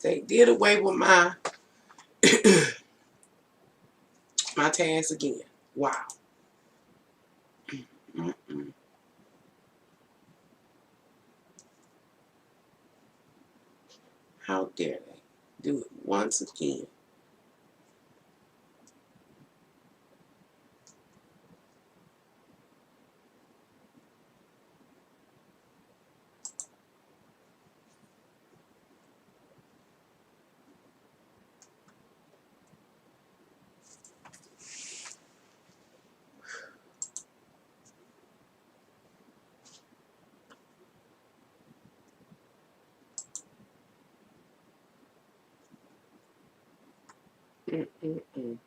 They did away with my my tags again. Wow. Mm-mm. How dare they do it once again? Mm-mm-mm.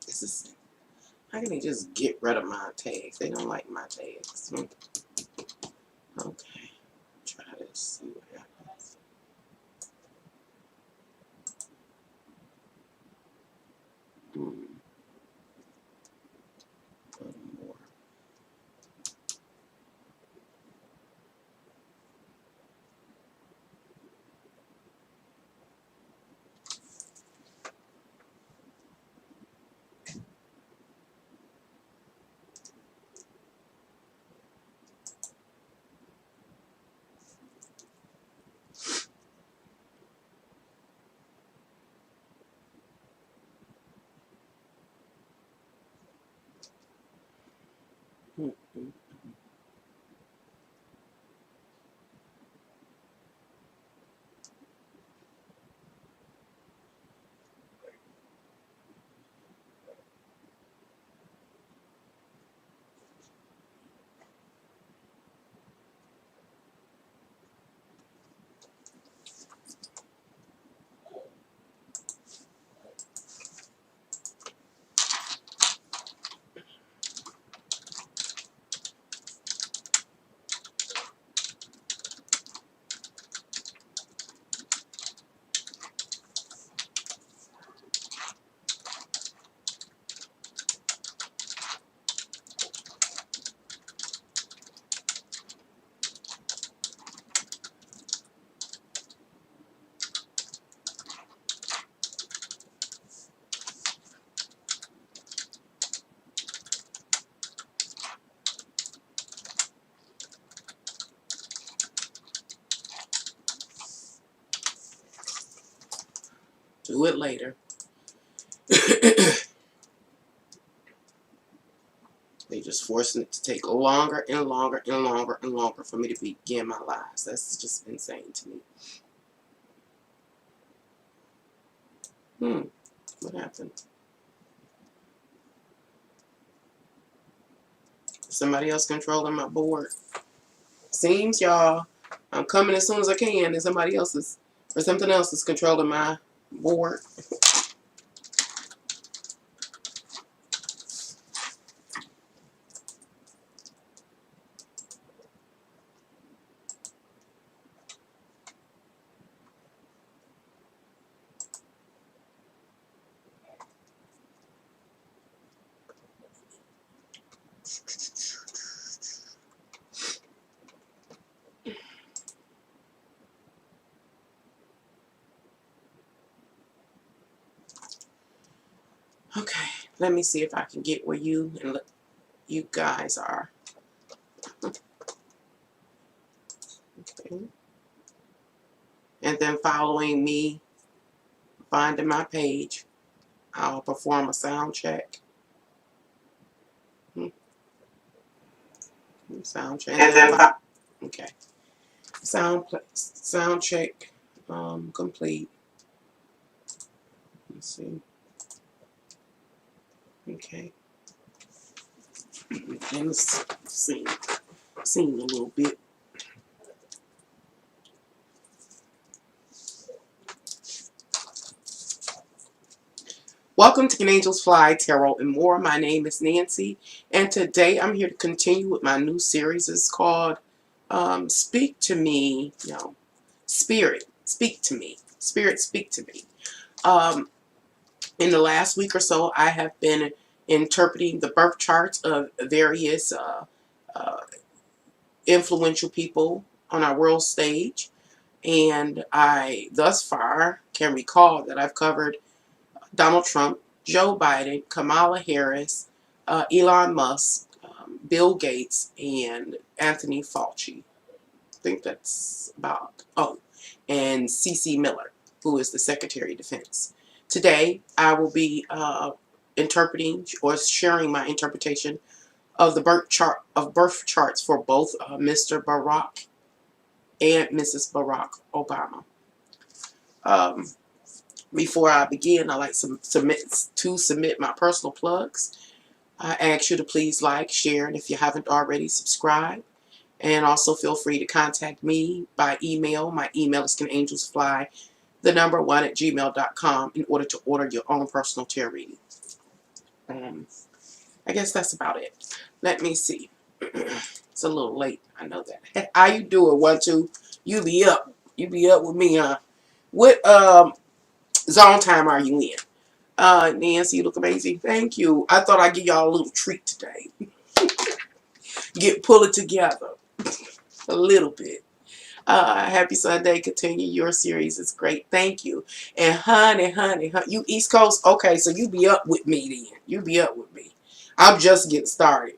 This is, how can they just get rid of my tags? They don't like my tags. Okay, try this. See what happens. Hmm. A little more. Mm-mm. Do it later. They just forcing it to take longer and longer and longer and longer for me to begin my lives. That's just insane to me. What happened? Somebody else controlling my board. Seems, y'all, I'm coming as soon as I can, and somebody else is, or something else is controlling my board. Okay, let me see if I can get where you and you guys are. Okay. And then following me, finding my page, I'll perform a sound check. Sound check. And then okay. Sound check complete. Let's see. Okay. And let's see a little bit. Welcome to Can Angels Fly, Tarot and More. My name is Nancy, and today I'm here to continue with my new series. It's called Speak to Me. No, Spirit, Speak to Me. Spirit, Speak to Me. In the last week or so, I have been interpreting the birth charts of various influential people on our world stage, and I thus far can recall that I've covered Donald Trump, Joe Biden, Kamala Harris, Elon Musk, Bill Gates, and Anthony Fauci. I think that's about, oh, and C.C. Miller, who is the Secretary of Defense. Today, I will be interpreting or sharing my interpretation of the birth charts for both Mr. Barack and Mrs. Barack Obama. Before I begin, I like to submit my personal plugs. I ask you to please like, share, and if you haven't already, subscribe. And also feel free to contact me by email. My email is canangelsfly1@gmail.com in order to order your own personal tarot reading. I guess that's about it. Let me see. It's a little late. I know that. How you doing? 1, 2. You be up. You be up with me, huh? What zone time are you in? Nancy, you look amazing. Thank you. I thought I'd give y'all a little treat today. Pull it together a little bit. Happy Sunday. Continue your series. It's great. Thank you. And honey, you East Coast? Okay, so you be up with me then. You be up with me. I'm just getting started.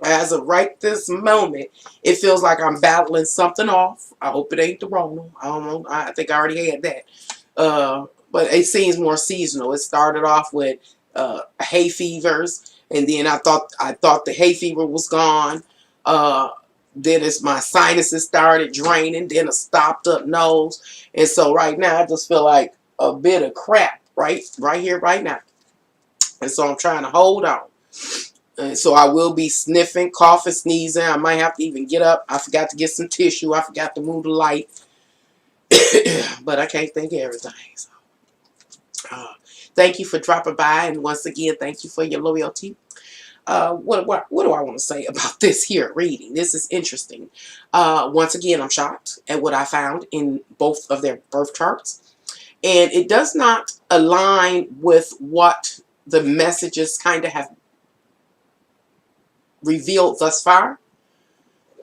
As of right this moment, it feels like I'm battling something off. I hope it ain't the Rona. I don't know. I think I already had that. But it seems more seasonal. It started off with hay fevers, and then I thought the hay fever was gone. Then it's my sinuses started draining. Then a stopped up nose, and so right now I just feel like a bit of crap right here, right now. And so I'm trying to hold on. And so I will be sniffing, coughing, sneezing. I might have to even get up. I forgot to get some tissue. I forgot to move the light. But I can't think of everything. So, thank you for dropping by. And once again, thank you for your loyalty. What do I want to say about this here reading? This is interesting. Once again, I'm shocked at what I found in both of their birth charts. And it does not align with what the messages kind of have revealed thus far.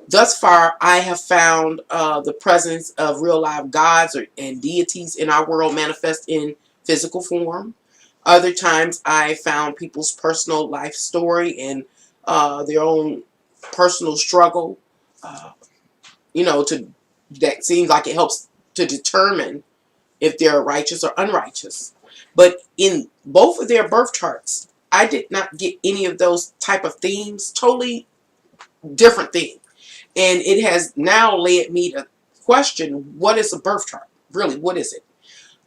Thus far, I have found the presence of real live gods and deities in our world manifest in physical form. Other times, I found people's personal life story and their own personal struggle. That seems like it helps to determine if they're righteous or unrighteous. But in both of their birth charts, I did not get any of those type of themes. Totally different thing. And it has now led me to question, what is a birth chart? Really, what is it?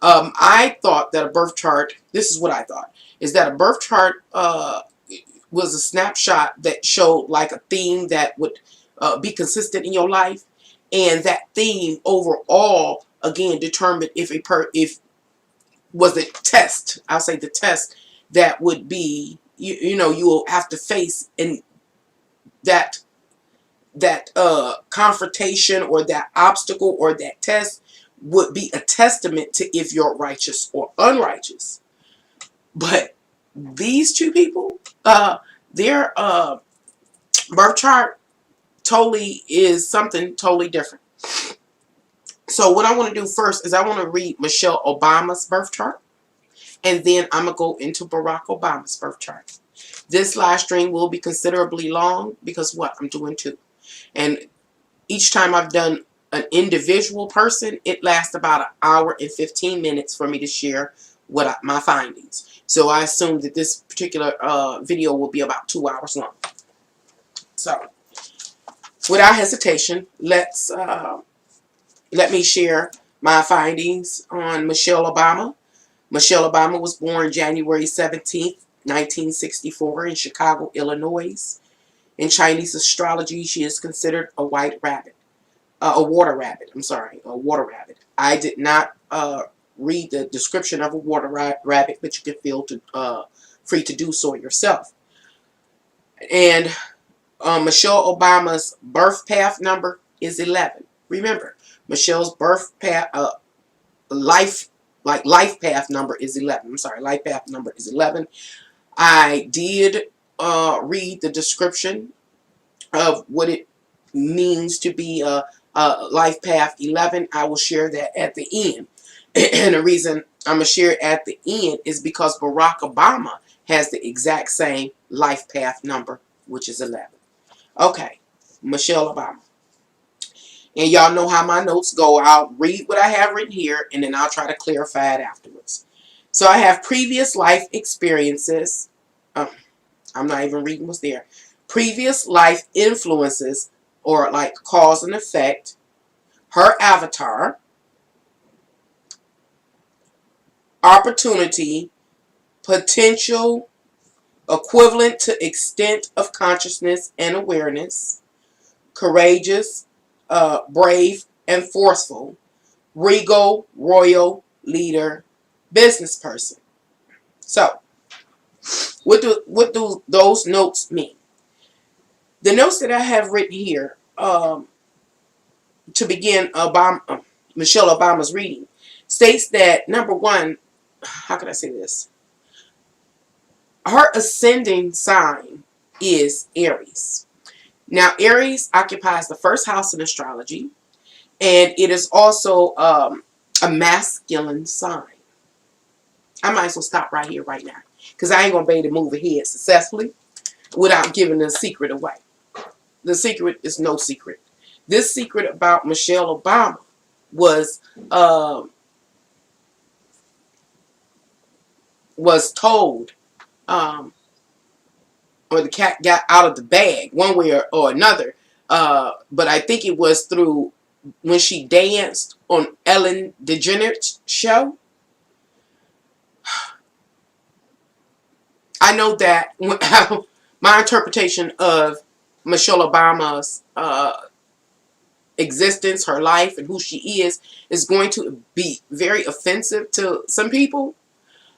I thought that a birth chart, this is what I thought, is that a birth chart was a snapshot that showed like a theme that would be consistent in your life. And that theme overall, again, determined if was the test. I'll say the test that would be, you know, you will have to face in that confrontation or that obstacle or that test would be a testament to if you're righteous or unrighteous. But these two people, their birth chart totally is something totally different. So what I want to do first is I want to read Michelle Obama's birth chart, and then I'm going to go into Barack Obama's birth chart. This live stream will be considerably long because what? I'm doing two. And each time I've done an individual person, it lasts about an hour and 15 minutes for me to share my findings. So I assume that this particular video will be about 2 hours long. So without hesitation, let me share my findings on Michelle Obama. Michelle Obama was born January 17th, 1964 in Chicago, Illinois. In Chinese astrology, she is considered a white rabbit. A water rabbit. I'm sorry, a water rabbit. I did not read the description of a water rabbit, but you can feel free to do so yourself. And Michelle Obama's birth path number is 11. Remember, Michelle's birth path, life path number is 11. I'm sorry, life path number is 11. I did read the description of what it means to be a life path 11. I will share that at the end. And the reason I'm going to share it at the end is because Barack Obama has the exact same life path number, which is 11. Okay, Michelle Obama. And y'all know how my notes go. I'll read what I have written here, and then I'll try to clarify it afterwards. So I have previous life experiences. I'm not even reading what's there. Previous life influences, or like cause and effect. Her avatar. Opportunity. Potential. Equivalent to extent of consciousness and awareness. Courageous. Brave and forceful. Regal, royal, leader, business person. So, what do those notes mean? The notes that I have written here to begin Michelle Obama's reading states that, number one, how can I say this? Her ascending sign is Aries. Now, Aries occupies the first house in astrology, and it is also a masculine sign. I might as well stop right here, right now, because I ain't going to be able to move ahead successfully without giving the secret away. The secret is no secret. This secret about Michelle Obama was told, or the cat got out of the bag one way or another. But I think it was through when she danced on Ellen DeGeneres' show. I know that my interpretation of Michelle Obama's existence, her life, and who she is going to be very offensive to some people.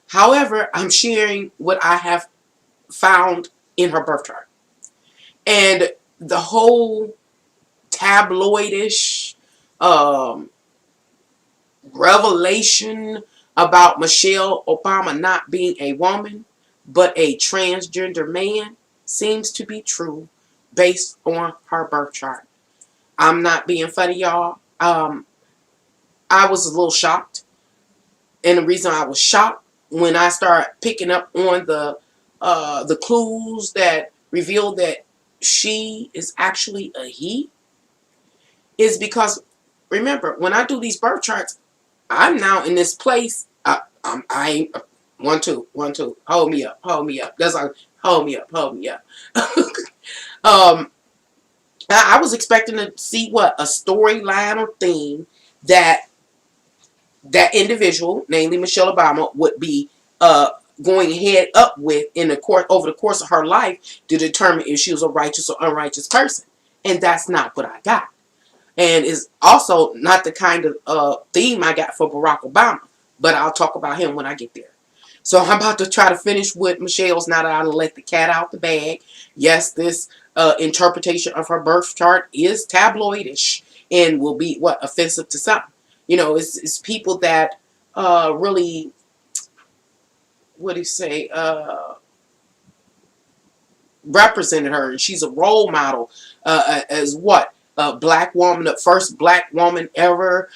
However, I'm sharing what I have found in her birth chart. And the whole tabloidish revelation about Michelle Obama not being a woman, but a transgender man seems to be true based on her birth chart. I'm not being funny, y'all. I was a little shocked. And the reason I was shocked when I started picking up on the clues that revealed that she is actually a he is because, remember, when I do these birth charts, I'm now in this place. I 1, 2, 1, 2. Hold me up. Hold me up. That's like, hold me up. Hold me up. I was expecting to see what a storyline or theme that individual, namely Michelle Obama, would be going head up with over the course of her life to determine if she was a righteous or unrighteous person. And that's not what I got. And it's also not the kind of theme I got for Barack Obama. but I'll talk about him when I get there. So I'm about to try to finish with Michelle's now that I let the cat out the bag. Yes, this interpretation of her birth chart is tabloidish and will be what offensive to some. You know, it's people that really, what do you say, represented her, and she's a role model as what, a black woman, the first black woman ever,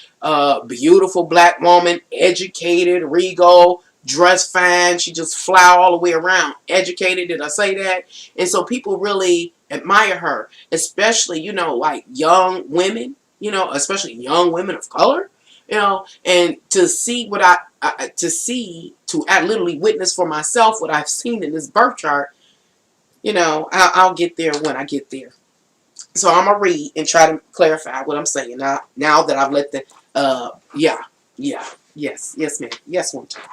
beautiful black woman, educated, regal, dressed fine. She just fly all the way around. Educated, did I say that? And so people really admire her, especially, you know, like young women, you know, especially young women of color, you know, and to see what to literally witness for myself what I've seen in this birth chart. You know, I'll get there when I get there. So I'm going to read and try to clarify what I'm saying. Now that I've let the, yes, ma'am. Yes, one time.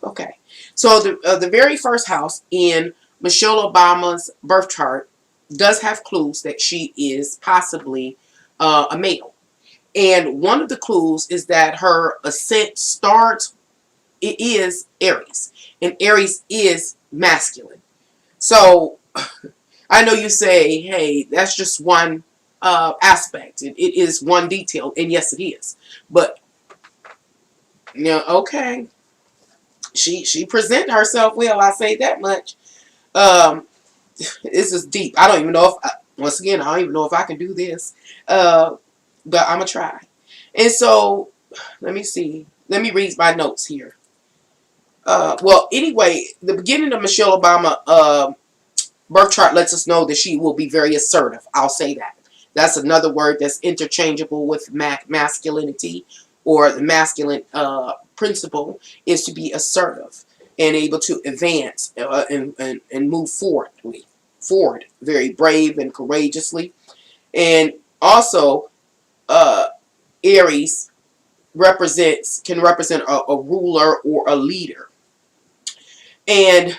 Okay. So the very first house in Michelle Obama's birth chart does have clues that she is possibly a male. And one of the clues is that her ascent starts, it is Aries. And Aries is masculine. So I know you say, hey, that's just one aspect. It is one detail. And yes, it is. But, you know, okay. She presented herself well. I say that much. This is deep. I don't even know if, once again, I don't even know if I can do this. But I'm going to try. And so, let me see. Let me read my notes here. Well, anyway, the beginning of Michelle Obama birth chart lets us know that she will be very assertive. I'll say that. That's another word that's interchangeable with masculinity, or the masculine principle is to be assertive and able to advance and move forward very brave and courageously. And also, Aries can represent a ruler or a leader. And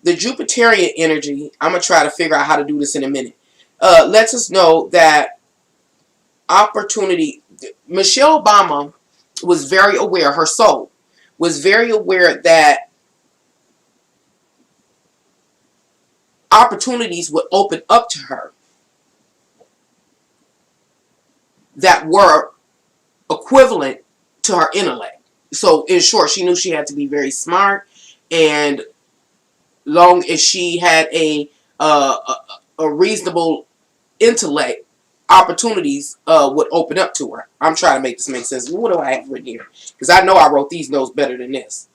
the Jupiterian energy, I'm going to try to figure out how to do this in a minute, lets us know that opportunity, Michelle Obama was very aware, her soul was very aware that opportunities would open up to her that were equivalent to her intellect. So in short, she knew she had to be very smart, and long as she had a reasonable intellect, opportunities would open up to her. I'm trying to make this make sense. What do I have written here? Because I know I wrote these notes better than this.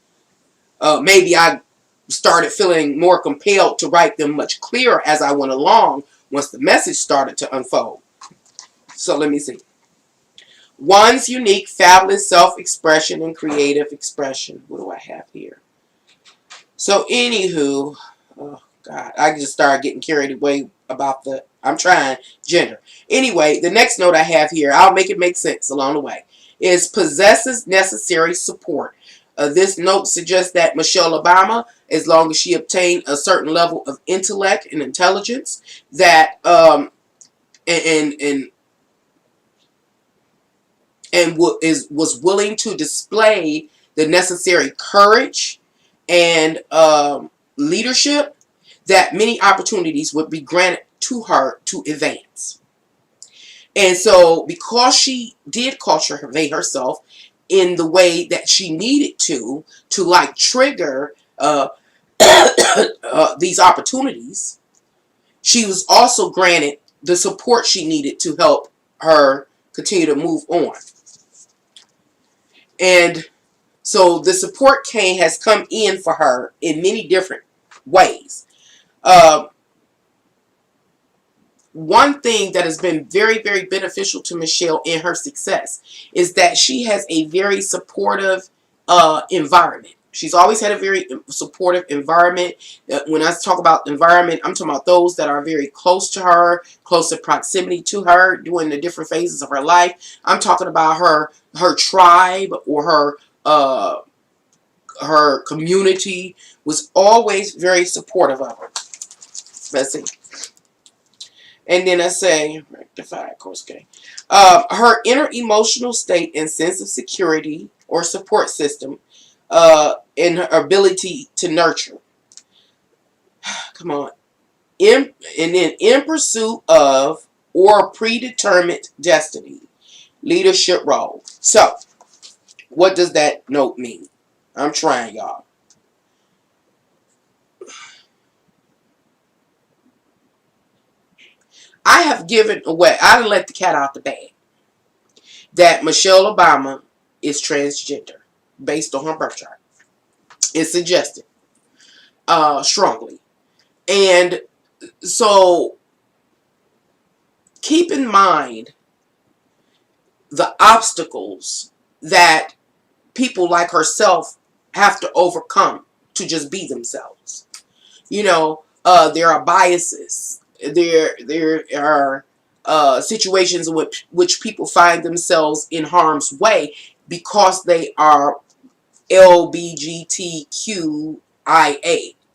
Maybe I started feeling more compelled to write them much clearer as I went along once the message started to unfold. So let me see. One's unique, fabulous self-expression and creative expression. What do I have here? So anywho, oh God, I just started getting carried away about I'm trying, gender. Anyway, the next note I have here, I'll make it make sense along the way, is possesses necessary support. This note suggests that Michelle Obama, as long as she obtained a certain level of intellect and intelligence, that was willing to display the necessary courage and leadership, that many opportunities would be granted to her to advance. And so because she did cultivate herself in the way that she needed to like trigger these opportunities, she was also granted the support she needed to help her continue to move on. And so the support has come in for her in many different ways. One thing that has been very, very beneficial to Michelle in her success is that she has a very supportive environment. She's always had a very supportive environment. When I talk about environment, I'm talking about those that are very close to her, close in proximity to her during the different phases of her life. I'm talking about her tribe, or her community was always very supportive of her. Let's see. And then I say, rectify, of course, okay. Her inner emotional state and sense of security or support system, and her ability to nurture. Come on. And then in pursuit of or predetermined destiny, leadership role. So, what does that note mean? I'm trying, y'all. I have given away, I done let the cat out the bag, that Michelle Obama is transgender based on her birth chart. It's suggested strongly. And so keep in mind the obstacles that people like herself have to overcome to just be themselves. You know, there are biases. There are situations in which people find themselves in harm's way because they are LGBTQIA,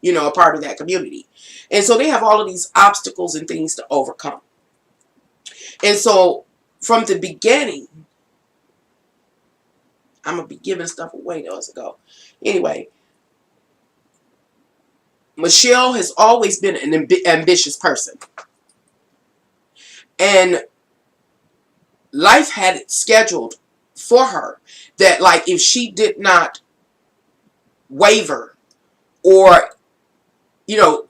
you know, a part of that community. And so they have all of these obstacles and things to overcome. And so from the beginning, I'm going to be giving stuff away though as I go. Anyway, Michelle has always been an ambitious person. And life had it scheduled for her that, like, if she did not waver or, you know,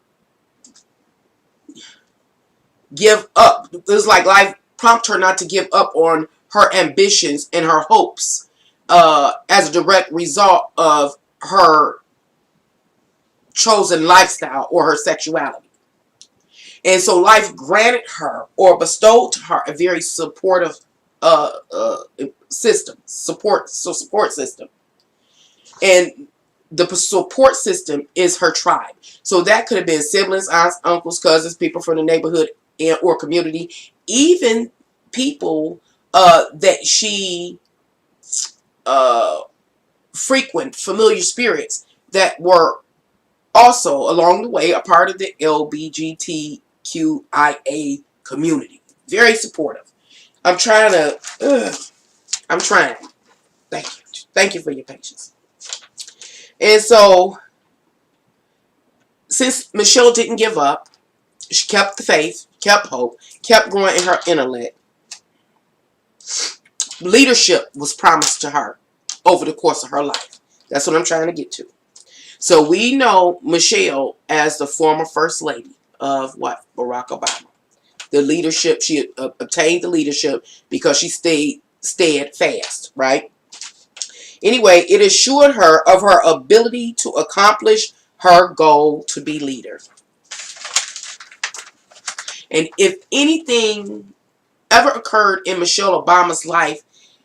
give up, it was like life prompted her not to give up on her ambitions and her hopes as a direct result of her chosen lifestyle or her sexuality. And so life granted her or bestowed to her a very supportive support system. And the support system is her tribe. So that could have been siblings, aunts, uncles, cousins, people from the neighborhood or community, even people that she frequent, familiar spirits that were also along the way a part of the LGBTQIA community. Very supportive. I'm trying. Thank you. Thank you for your patience. And so, since Michelle didn't give up, she kept the faith, kept hope, kept growing in her intellect. Leadership was promised to her over the course of her life. That's what I'm trying to get to. So we know Michelle as the former First Lady of what? Barack Obama. The leadership, she obtained the leadership because she stayed steadfast, right? Anyway, it assured her of her ability to accomplish her goal to be leader. And if anything ever occurred in Michelle Obama's life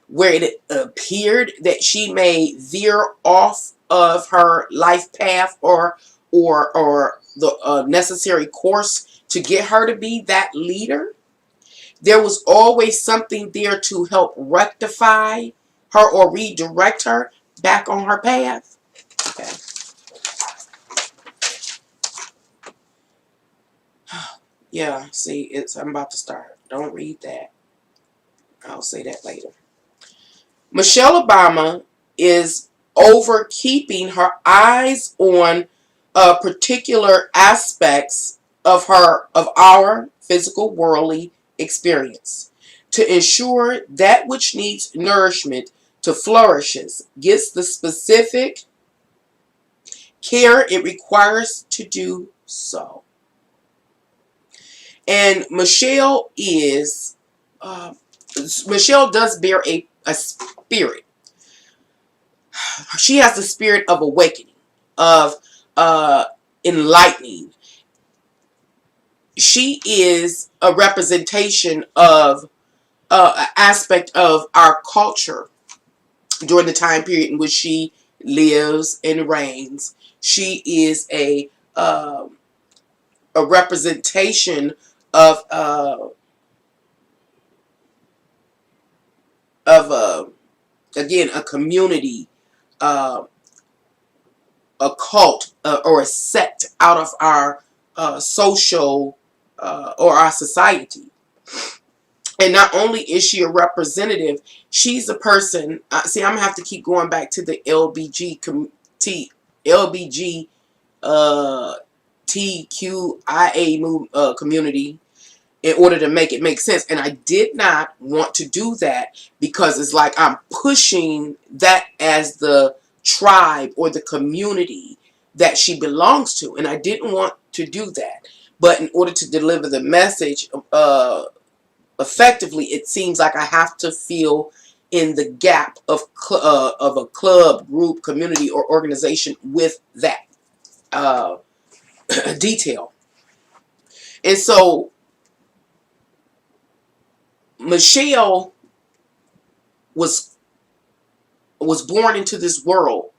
where it appeared that she may veer off of her life path or the necessary course to get her to be that leader, there was always something there to help rectify her or redirect her back on her path. Okay. Yeah, see, I'm about to start. Don't read that. I'll say that later. Michelle Obama is over keeping her eyes on particular aspects of our physical worldly experience to ensure that which needs nourishment to flourishes gets the specific care it requires to do so. And Michelle does bear a spirit. She has the spirit of awakening, of enlightening. She is a representation of an aspect of our culture during the time period in which she lives and reigns. She is a representation of again, a community, a cult, or a sect out of our social or our society. And not only is she a representative, she's a person. See, I'm gonna have to keep going back to the LBG TQIA community in order to make it make sense. And I did not want to do that because it's like I'm pushing that as the tribe or the community that she belongs to, and I didn't want to do that. But in order to deliver the message effectively, it seems like I have to fill in the gap of a club, group, community, or organization with that detail. And so Michelle was born into this world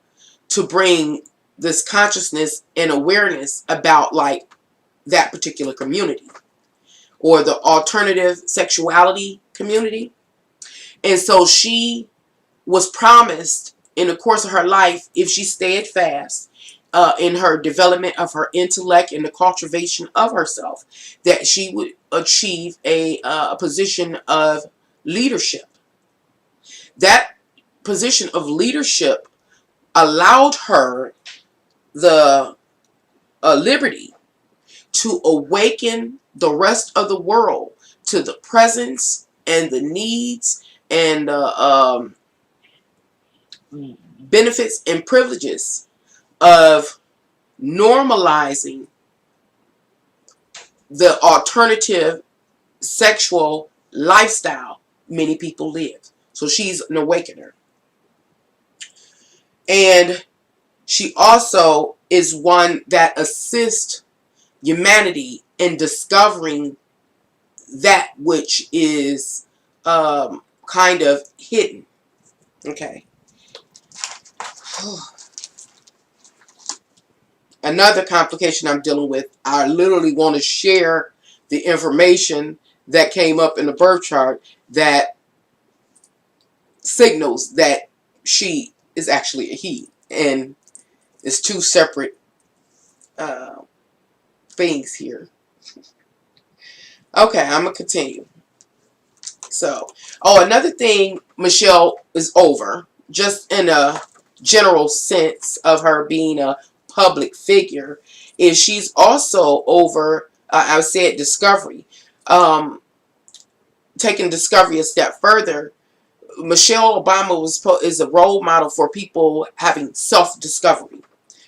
to bring this consciousness and awareness about like that particular community or the alternative sexuality community. And so she was promised in the course of her life, if she stayed fast in her development of her intellect and the cultivation of herself, that she would achieve a position of leadership. That position of leadership allowed her the liberty to awaken the rest of the world to the presence and the needs and benefits and privileges of normalizing the alternative sexual lifestyle many people live. So she's an awakener. And she also is one that assists humanity in discovering that which is kind of hidden. Okay. Another complication I'm dealing with, I literally want to share the information that came up in the birth chart that signals that she is actually a he. And it's two separate things here. Okay, I'm going to continue. So, another thing Michelle is over, just in a general sense of her being a public figure, is she's also over, I said discovery. Taking discovery a step further, Michelle Obama is a role model for people having self-discovery,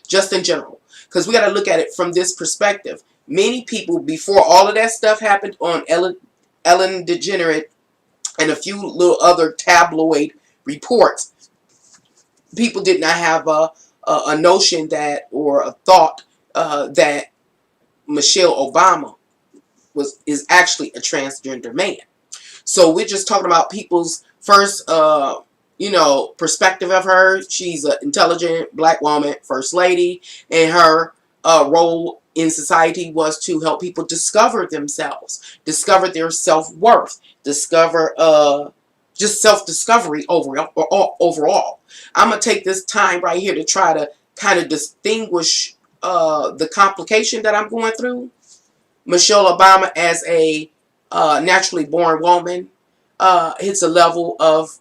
just in general. Because we got to look at it from this perspective. Many people, before all of that stuff happened on Ellen DeGeneres and a few little other tabloid reports, people did not have a notion that, or a thought that Michelle Obama is actually a transgender man. So we're just talking about people's first, perspective of her. She's an intelligent black woman, first lady, and her role in society was to help people discover themselves, discover their self-worth, discover just self-discovery overall. I'm going to take this time right here to try to kind of distinguish the complication that I'm going through. Michelle Obama as a naturally born woman hits a level of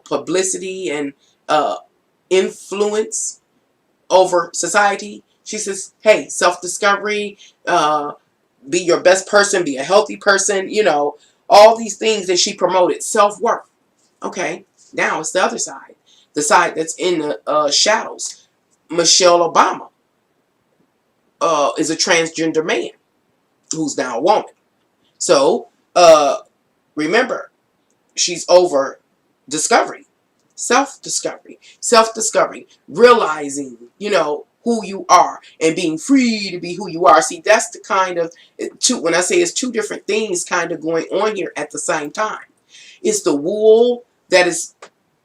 publicity and influence over society. She says, hey, self-discovery, be your best person, be a healthy person, all these things that she promoted, self-worth. Okay, now it's the other side, the side that's in the shadows. Michelle Obama is a transgender man who's now a woman. So, remember, she's over discovery, self-discovery, realizing, who you are and being free to be who you are. See, that's the kind of, when I say it's two different things kind of going on here at the same time. It's the wool that has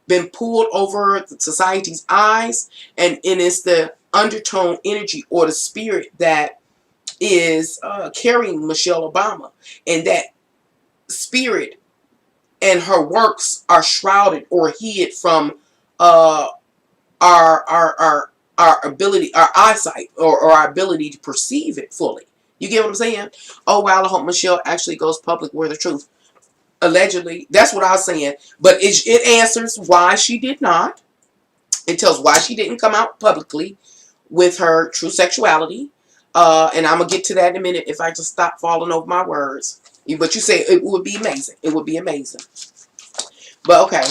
been pulled over society's eyes, and it's the undertone energy or the spirit that is carrying Michelle Obama, and that spirit and her works are shrouded or hid from our ability, our eyesight, or our ability to perceive it fully. You get what I'm saying? Oh, well, I hope Michelle actually goes public with the truth. Allegedly. That's what I was saying. But it answers why she did not. It tells why she didn't come out publicly with her true sexuality. And I'm going to get to that in a minute if I just stop falling over my words. But you say it would be amazing. It would be amazing. But okay.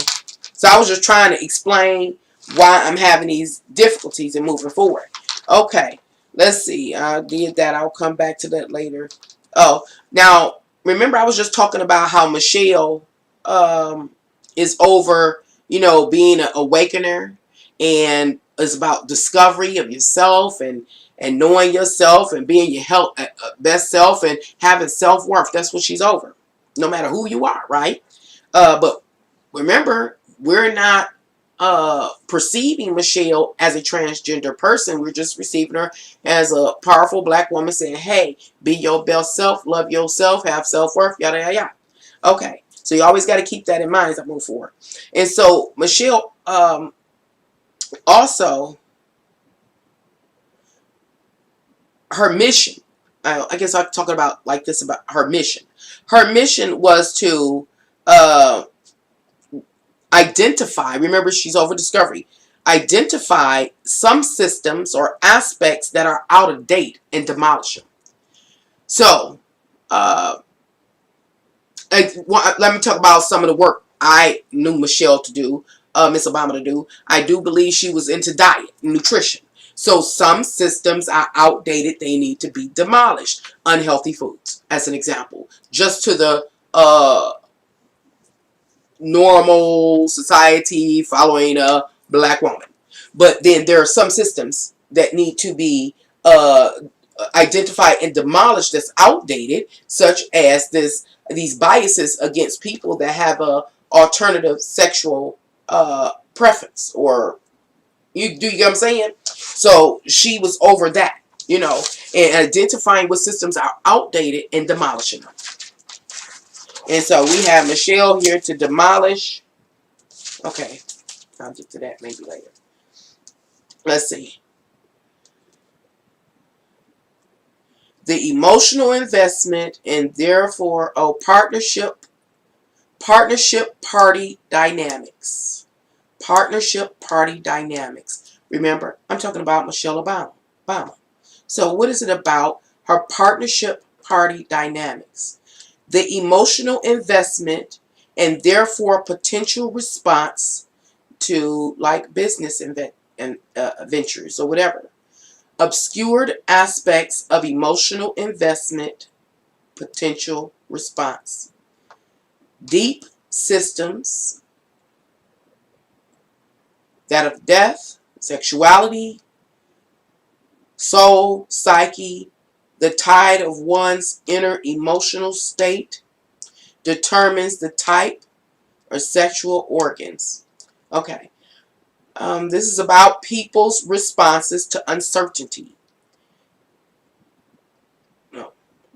So I was just trying to explain why I'm having these difficulties in moving forward. Okay. Let's see. I did that. I'll come back to that later. Oh, now, remember I was just talking about how Michelle is over, being an awakener, and it's about discovery of yourself and knowing yourself and being your best self and having self-worth. That's what she's over, no matter who you are, right? But remember, we're not perceiving Michelle as a transgender person. We're just receiving her as a powerful black woman saying, hey, be your best self, love yourself, have self-worth, yada, yada, yada. Okay, so you always got to keep that in mind as I move forward. And so Michelle also, her mission, I guess I'm talking about like this about her mission. Her mission was to identify, remember she's over discovery, identify some systems or aspects that are out of date and demolish them. So, let me talk about some of the work I knew Michelle to do, Miss Obama to do. I do believe she was into diet and nutrition. So some systems are outdated. They need to be demolished. Unhealthy foods, as an example. Just to the normal society following a black woman. But then there are some systems that need to be identified and demolished that's outdated, such as these biases against people that have a alternative sexual preference, or you get what I'm saying? So she was over that, and identifying what systems are outdated and demolishing them. And so we have Michelle here to demolish. Okay, I'll get to that maybe later. Let's see. The emotional investment and therefore partnership party dynamics. Partnership party dynamics. Remember, I'm talking about Michelle Obama. So what is it about her partnership party dynamics? The emotional investment and therefore potential response to like business ventures or whatever. Obscured aspects of emotional investment, potential response. Deep systems that of death, sexuality, soul, psyche, the tide of one's inner emotional state determines the type or sexual organs. Okay. This is about people's responses to uncertainty. No,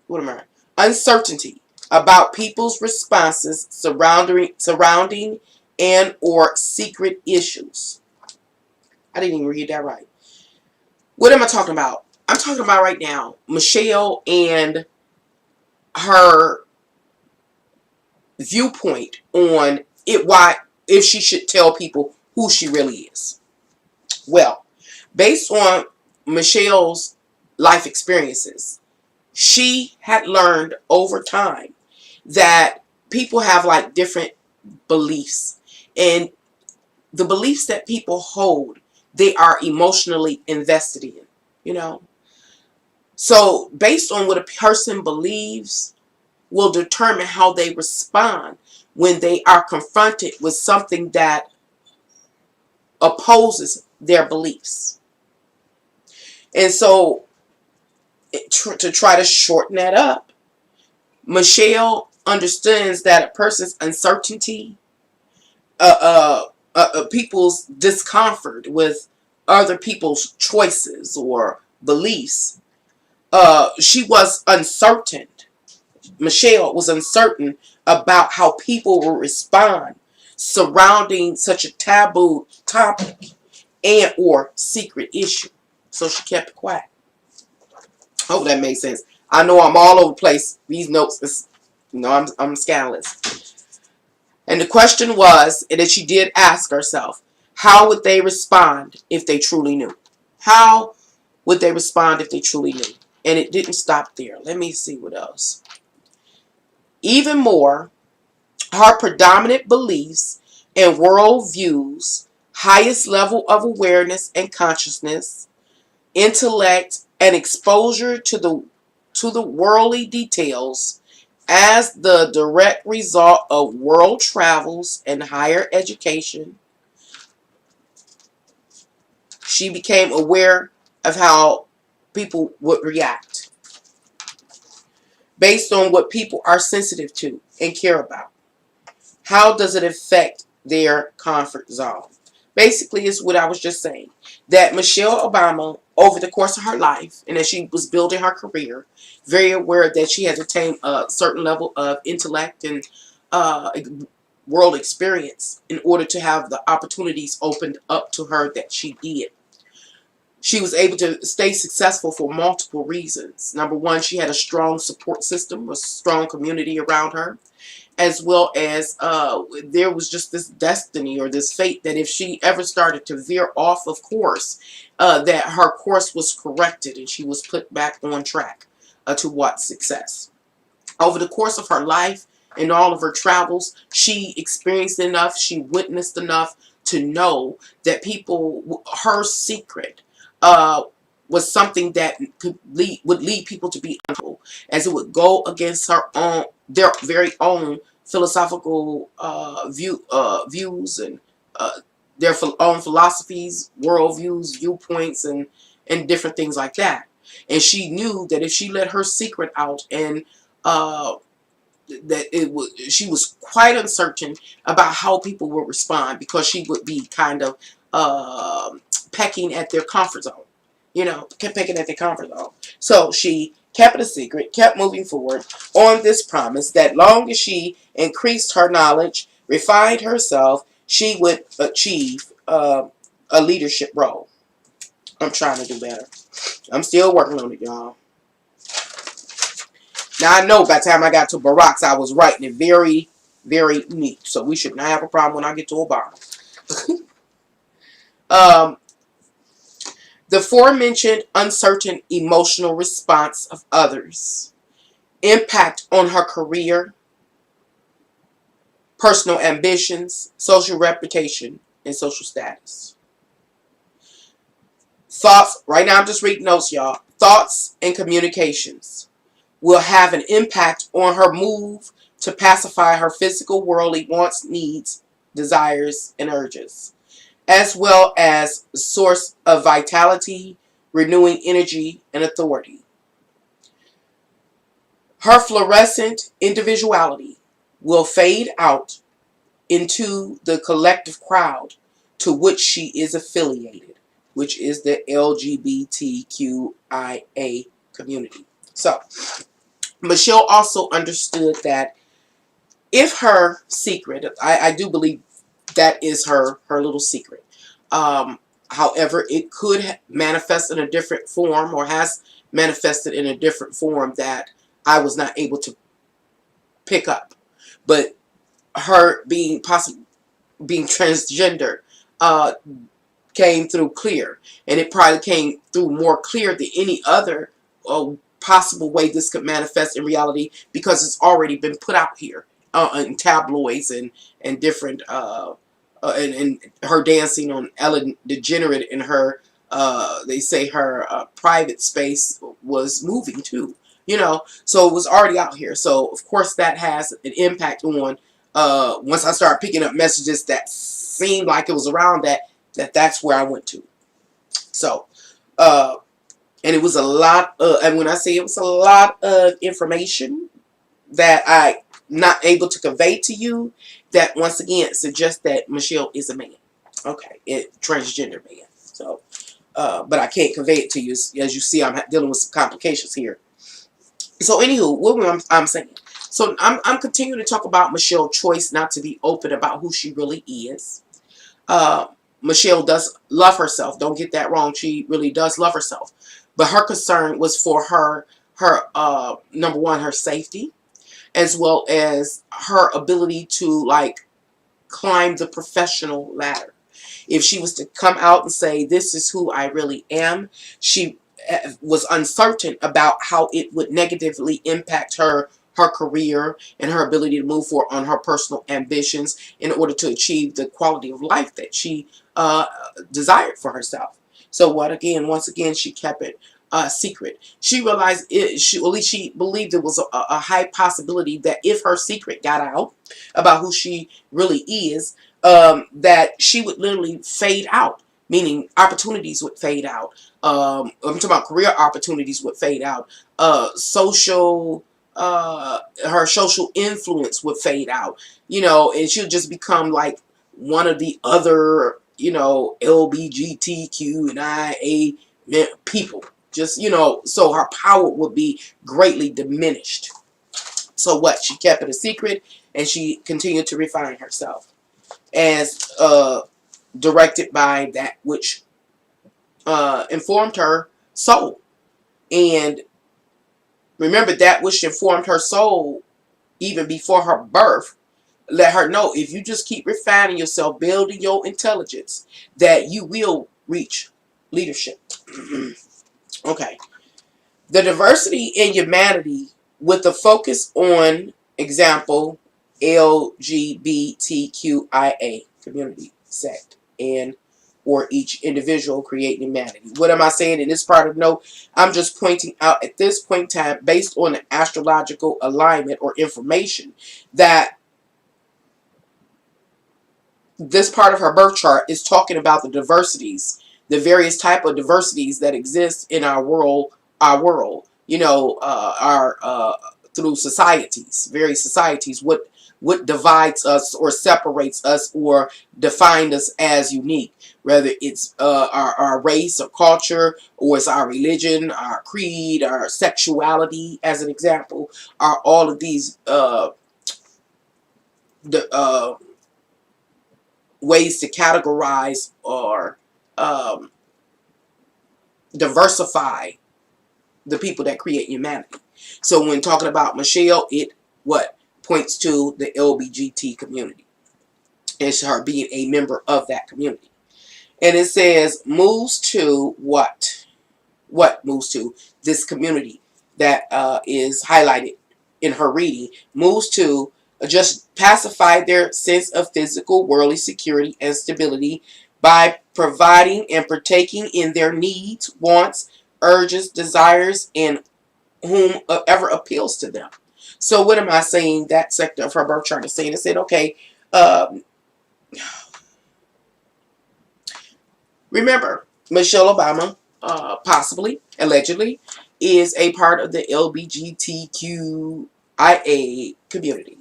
what am I? Uncertainty about people's responses surrounding and or secret issues. I didn't even read that right. What am I talking about? I'm talking about right now Michelle and her viewpoint on it, why, if she should tell people who she really is. Well, based on Michelle's life experiences, she had learned over time that people have like different beliefs, and the beliefs that people hold, they are emotionally invested in, So based on what a person believes will determine how they respond when they are confronted with something that opposes their beliefs. And so to try to shorten that up, Michelle understands that a person's uncertainty, people's discomfort with other people's choices or beliefs, she was uncertain. Michelle was uncertain about how people will respond surrounding such a taboo topic and or secret issue. So she kept it quiet. Hope that made sense. I know I'm all over the place. These notes, is, I'm scandalous. And the question was, and that she did ask herself, how would they respond if they truly knew? How would they respond if they truly knew? And it didn't stop there. Let me see what else. Even more, her predominant beliefs and worldviews, highest level of awareness and consciousness, intellect, and exposure to the worldly details as the direct result of world travels and higher education, she became aware of how people would react based on what people are sensitive to and care about. How does it affect their comfort zone? Basically, it's what I was just saying. That Michelle Obama, over the course of her life, and as she was building her career, very aware that she had attained a certain level of intellect and world experience in order to have the opportunities opened up to her that she did. She was able to stay successful for multiple reasons. Number one, she had a strong support system, a strong community around her, as well as there was just this destiny or this fate that if she ever started to veer off of course, that her course was corrected and she was put back on track towards success. Over the course of her life and all of her travels, she experienced enough, she witnessed enough to know that her secret was something that would lead people to be uncomfortable, as it would go against their very own philosophical views and their own philosophies, worldviews, viewpoints, and different things like that. And she knew that if she let her secret out and she was quite uncertain about how people would respond, because she would be kind of pecking at their comfort zone. Kept pecking at their comfort zone. So she kept it a secret, kept moving forward on this promise that long as she increased her knowledge, refined herself, she would achieve a leadership role. I'm trying to do better. I'm still working on it, y'all. Now, I know by the time I got to Barack's, I was writing it very, very neat. So we should not have a problem when I get to Obama. The aforementioned uncertain emotional response of others, impact on her career, personal ambitions, social reputation, and social status. Thoughts, right now I'm just reading notes, y'all. Thoughts and communications will have an impact on her move to pacify her physical worldly wants, needs, desires, and urges, as well as a source of vitality, renewing energy, and authority. Her fluorescent individuality will fade out into the collective crowd to which she is affiliated, which is the LGBTQIA community. So, Michelle also understood that if her secret, I do believe that is her little secret. However, it could manifest in a different form, or has manifested in a different form that I was not able to pick up. But her being transgender came through clear, and it probably came through more clear than any other possible way this could manifest in reality, because it's already been put out here in tabloids and different and her dancing on Ellen DeGeneres in her they say her private space was moving too, so it was already out here. So of course that has an impact on once I started picking up messages that seemed like it was around that's where I went to. So and it was a lot and when I say it was a lot of information that I not able to convey to you, that once again suggests that Michelle is a man. Okay, transgender man. So, but I can't convey it to you. As you see, I'm dealing with some complications here. So, anywho, what I'm saying. So, I'm continuing to talk about Michelle's choice not to be open about who she really is. Michelle does love herself. Don't get that wrong. She really does love herself. But her concern was for her her number one, her safety, as well as her ability to like climb the professional ladder. If she was to come out and say, this is who I really am, she was uncertain about how it would negatively impact her career and her ability to move forward on her personal ambitions in order to achieve the quality of life that she desired for herself. So once again, she kept it secret. She realized at least she believed there was a high possibility that if her secret got out about who she really is, that she would literally fade out, meaning opportunities would fade out. I'm talking about career opportunities would fade out. Her social influence would fade out, and she'll just become like one of the other, LGBTQIA people. Just, so her power would be greatly diminished. So what? She kept it a secret, and she continued to refine herself as directed by that which informed her soul. And remember, that which informed her soul even before her birth, let her know, if you just keep refining yourself, building your intelligence, that you will reach leadership. Okay. The diversity in humanity with a focus on, example, LGBTQIA community, sect, and or each individual creating humanity. What am I saying in this part of note? I'm just pointing out at this point in time, based on the astrological alignment or information, that this part of her birth chart is talking about the diversities, the various type of diversities that exist in our world, through societies, various societies, what divides us or separates us or defines us as unique, whether it's our race or culture, or it's our religion, our creed, our sexuality, as an example, are all of these ways to categorize or diversify the people that create humanity. So when talking about Michelle, it points to the LBGT community. It's her being a member of that community. And it says moves to what? What moves to this community that is highlighted in her reading, moves to just pacify their sense of physical, worldly security and stability by providing and partaking in their needs, wants, urges, desires, and whomever appeals to them. So what am I saying that sector of her birth chart is saying? It said, okay, remember, Michelle Obama, possibly, allegedly, is a part of the LGBTQIA community.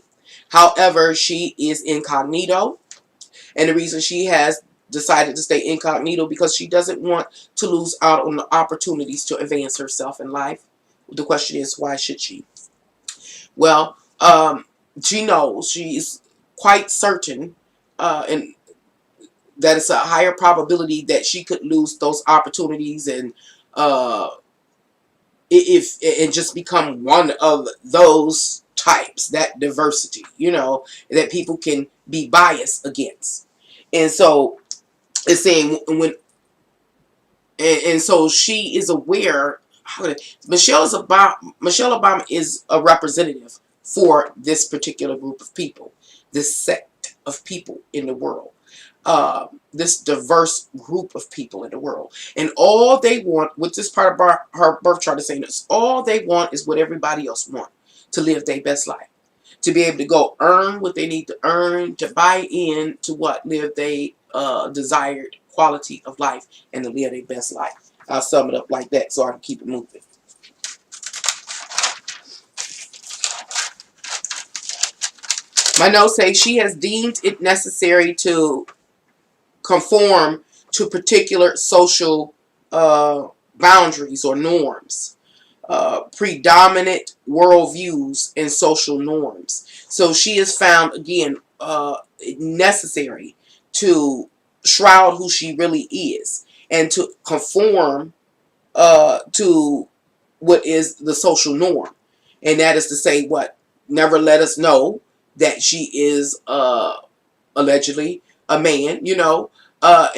However, she is incognito, and the reason she has decided to stay incognito because she doesn't want to lose out on the opportunities to advance herself in life. The question is, why should she? Well, she knows, she's quite certain, and that it's a higher probability that she could lose those opportunities and if and just become one of those types, that diversity, that people can be biased against. And so it's saying and so she is aware. Michelle Obama is a representative for this particular group of people, this sect of people in the world, this diverse group of people in the world. And all they want, with this part of her birth chart is saying this, all they want is what everybody else wants, to live their best life, to be able to go earn what they need to earn, to buy in to live their desired quality of life, and to live their best life. I'll sum it up like that so I can keep it moving. My notes say she has deemed it necessary to conform to particular social boundaries or norms, predominant worldviews and social norms. So she has found, again, necessary to shroud who she really is and to conform to what is the social norm. And that is to say what? Never let us know that she is allegedly a man, you know, but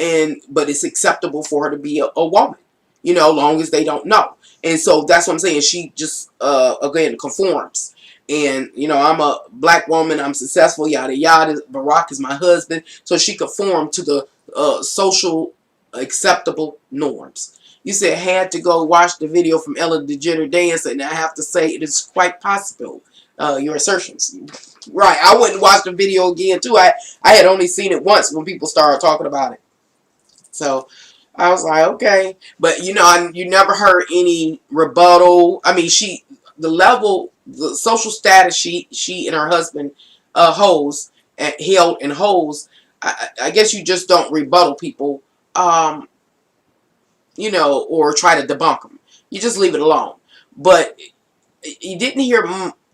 it's acceptable for her to be a woman, you know, long as they don't know. And so that's what I'm saying. She just again conforms. And you know, I'm a black woman, I'm successful, yada yada. Barack is my husband, so she conformed to the social acceptable norms. You said had to go watch the video from Ellen DeGeneres dance, and I have to say it is quite possible. Your assertions, right? I wouldn't watch the video again too. I had only seen it once when people started talking about it, so I was like, okay. But you know, you never heard any rebuttal. I mean, the level, the social status she and her husband holds and held and holds. I guess you just don't rebuttal people. You know, or try to debunk them. You just leave it alone. But you didn't hear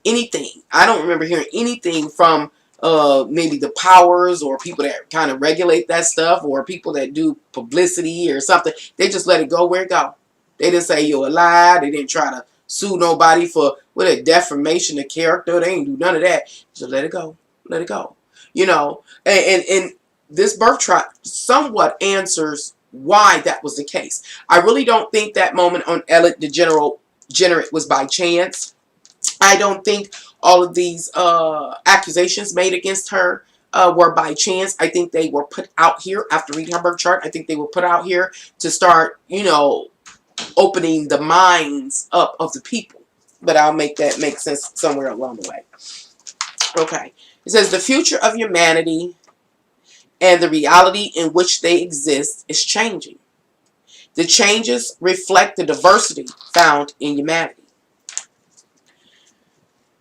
anything. I don't remember hearing anything from maybe the powers or people that kind of regulate that stuff or people that do publicity or something. They just let it go where it go. They didn't say you're a lie. They didn't try to sue nobody for a defamation of character. They didn't do none of that. Just let it go. Let it go. You know, and this birth chart somewhat answers why that was the case. I really don't think that moment on Ellen DeGeneres was by chance. I don't think all of these accusations made against her were by chance. I think they were put out here after reading her birth chart. I think they were put out here to start, you know, opening the minds up of the people. But I'll make that make sense somewhere along the way. Okay. It says the future of humanity and the reality in which they exist is changing. The changes reflect the diversity found in humanity.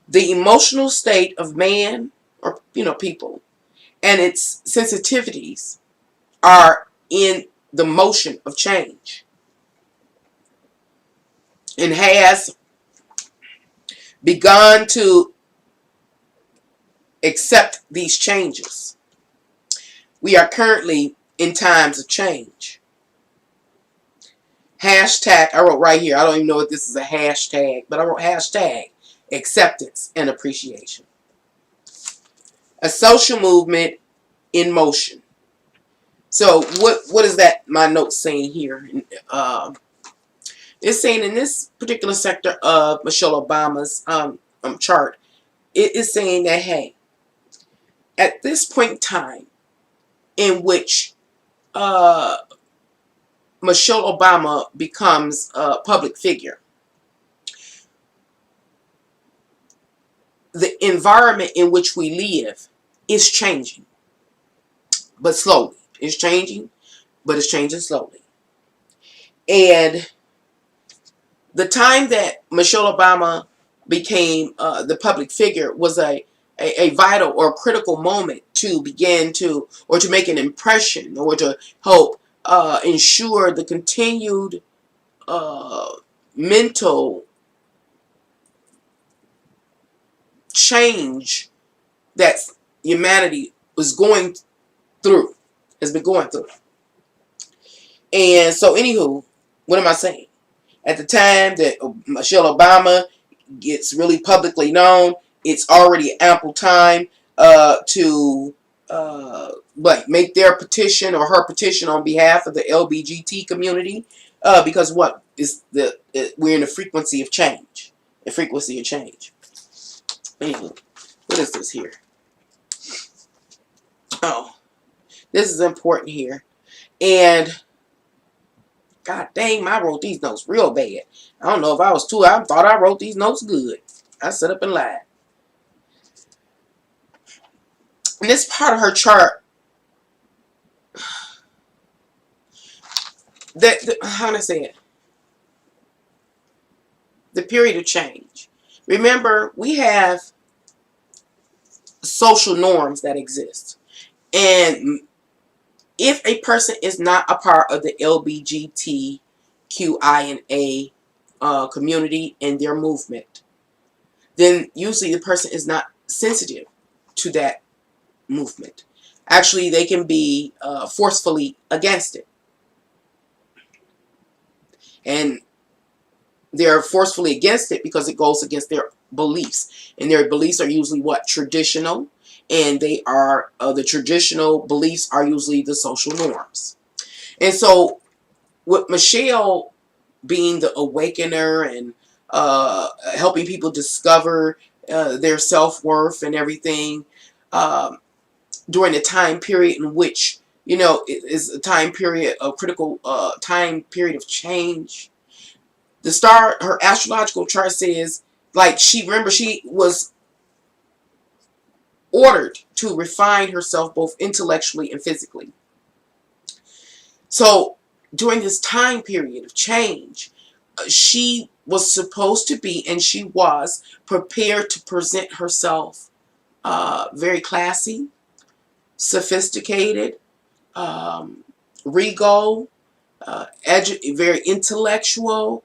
The emotional state of man, or you know, people, and its sensitivities are in the motion of change and has begun to accept these changes. We are currently in times of change. Hashtag, I wrote right here, I don't even know if this is a hashtag, but I wrote hashtag acceptance and appreciation. A social movement in motion. So what is that my note saying here? It's saying in this particular sector of Michelle Obama's chart, it is saying that, hey, at this point in time in which Michelle Obama becomes a public figure, the environment in which we live is changing, but slowly. It's changing, but it's changing slowly. And the time that Michelle Obama became the public figure was a vital or critical moment to begin to, or to make an impression, or to help ensure the continued mental change that humanity was going through, has been going through. And so, anywho, what am I saying? At the time that Michelle Obama gets really publicly known, it's already ample time to make their petition or her petition on behalf of the LGBT community, because what is we're in the frequency of change, the frequency of change. Anyway, what is this here? Oh, this is important here, and God dang, I wrote these notes real bad. I don't know if I was too. I thought I wrote these notes good. I set up and lied. And this part of her chart, how do I say it? The period of change. Remember, we have social norms that exist. And if a person is not a part of the LGBTQIA community and their movement, then usually the person is not sensitive to that movement. Actually, they can be forcefully against it. And they're forcefully against it because it goes against their beliefs, and their beliefs are usually what? Traditional, and they are the traditional beliefs are usually the social norms. And so with Michelle being the awakener and helping people discover their self-worth and everything, during the time period in which, you know, it is a time period, a critical time period of change. The star, her astrological chart says, like, remember, she was ordered to refine herself both intellectually and physically. So during this time period of change, she was supposed to be, and she was prepared to present herself very classy, sophisticated, regal, very intellectual,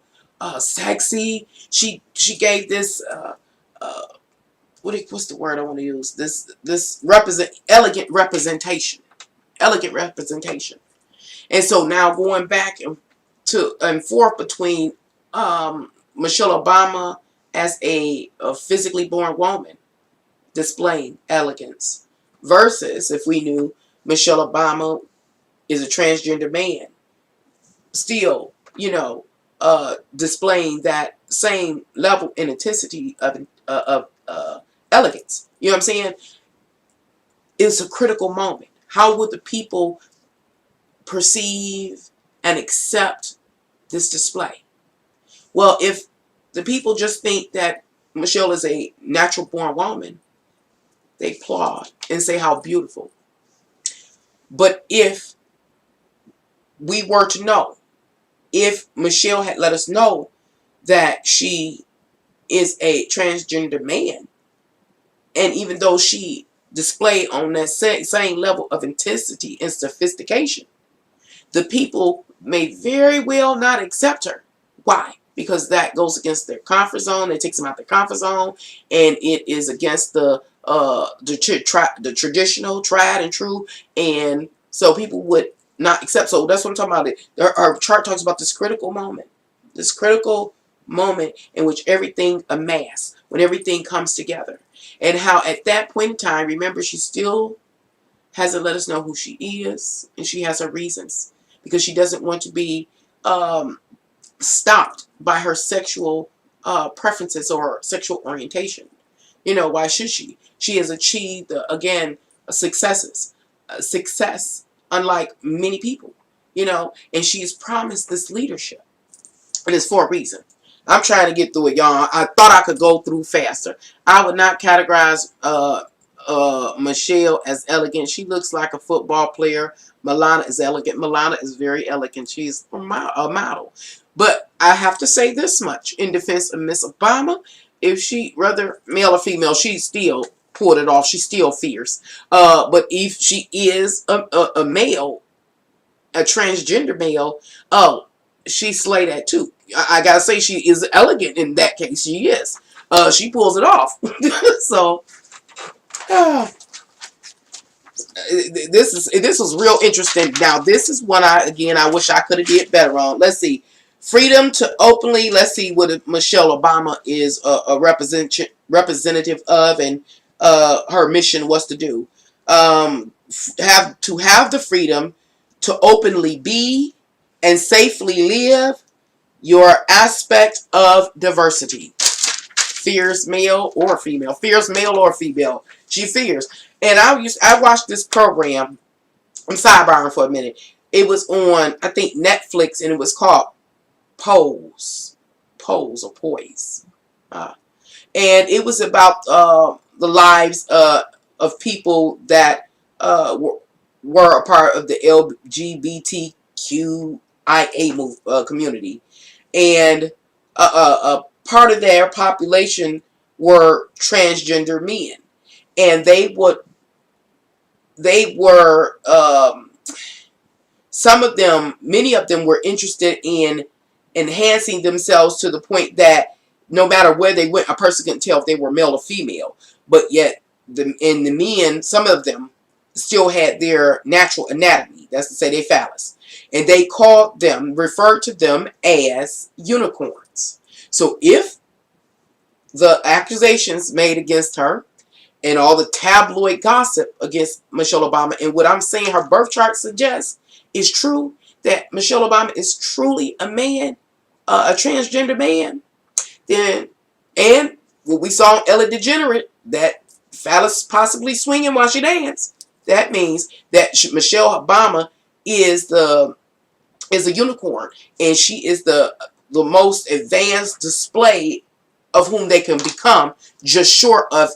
sexy. She gave this what's the word I want to use? This elegant representation, elegant representation. And so now going back and forth between Michelle Obama as a physically born woman displaying elegance versus if we knew Michelle Obama is a transgender man, still, you know, displaying that same level and intensity of elegance. You know what I'm saying? It's a critical moment. How would the people perceive and accept this display? Well, if the people just think that Michelle is a natural born woman, they applaud and say how beautiful. But if we were to know, if Michelle had let us know that she is a transgender man, and even though she displayed on that same level of intensity and sophistication, the people may very well not accept her. Why? Because that goes against their comfort zone. It takes them out their comfort zone, and it is against the traditional, tried and true, and so people would not accept. So that's what I'm talking about. Our chart talks about this critical moment in which everything amassed, when everything comes together, and how at that point in time, remember, she still hasn't let us know who she is, and she has her reasons, because she doesn't want to be stopped by her sexual preferences or sexual orientation. You know, why should she? She has achieved, again, success, unlike many people, you know, and she is promised this leadership. And it's for a reason. I'm trying to get through it, y'all. I thought I could go through faster. I would not categorize Michelle as elegant. She looks like a football player. Milana is elegant. Milana is very elegant. She's a model. But I have to say this much in defense of Miss Obama. If she, whether male or female, she still pulled it off. She's still fierce. But if she is a male, a transgender male, oh, she slayed that too. I gotta say, she is elegant in that case. She is. She pulls it off. So this was real interesting. Now this is one I wish I could have did better on. Let's see. Freedom to openly. Let's see what Michelle Obama is a representative of, and her mission was to do. Have the freedom to openly be and safely live your aspect of diversity. Fierce male or female. Fierce male or female. She fierce. And I watched this program. I'm sidebarring for a minute. It was on, I think, Netflix, and it was called Pose or Poise. And it was about the lives of people that were a part of the LGBTQIA community. And a part of their population were transgender men. And many of them were interested in enhancing themselves to the point that no matter where they went, a person couldn't tell if they were male or female. But yet, the men, some of them still had their natural anatomy. That's to say, their phallus. And they referred to them as unicorns. So if the accusations made against her and all the tabloid gossip against Michelle Obama, and what I'm saying her birth chart suggests is true, that Michelle Obama is truly a man, a transgender man, then, and what we saw on Ellen DeGenerate, that phallus possibly swinging while she danced, that means that Michelle Obama is a unicorn, and she is the most advanced display of whom they can become, just short of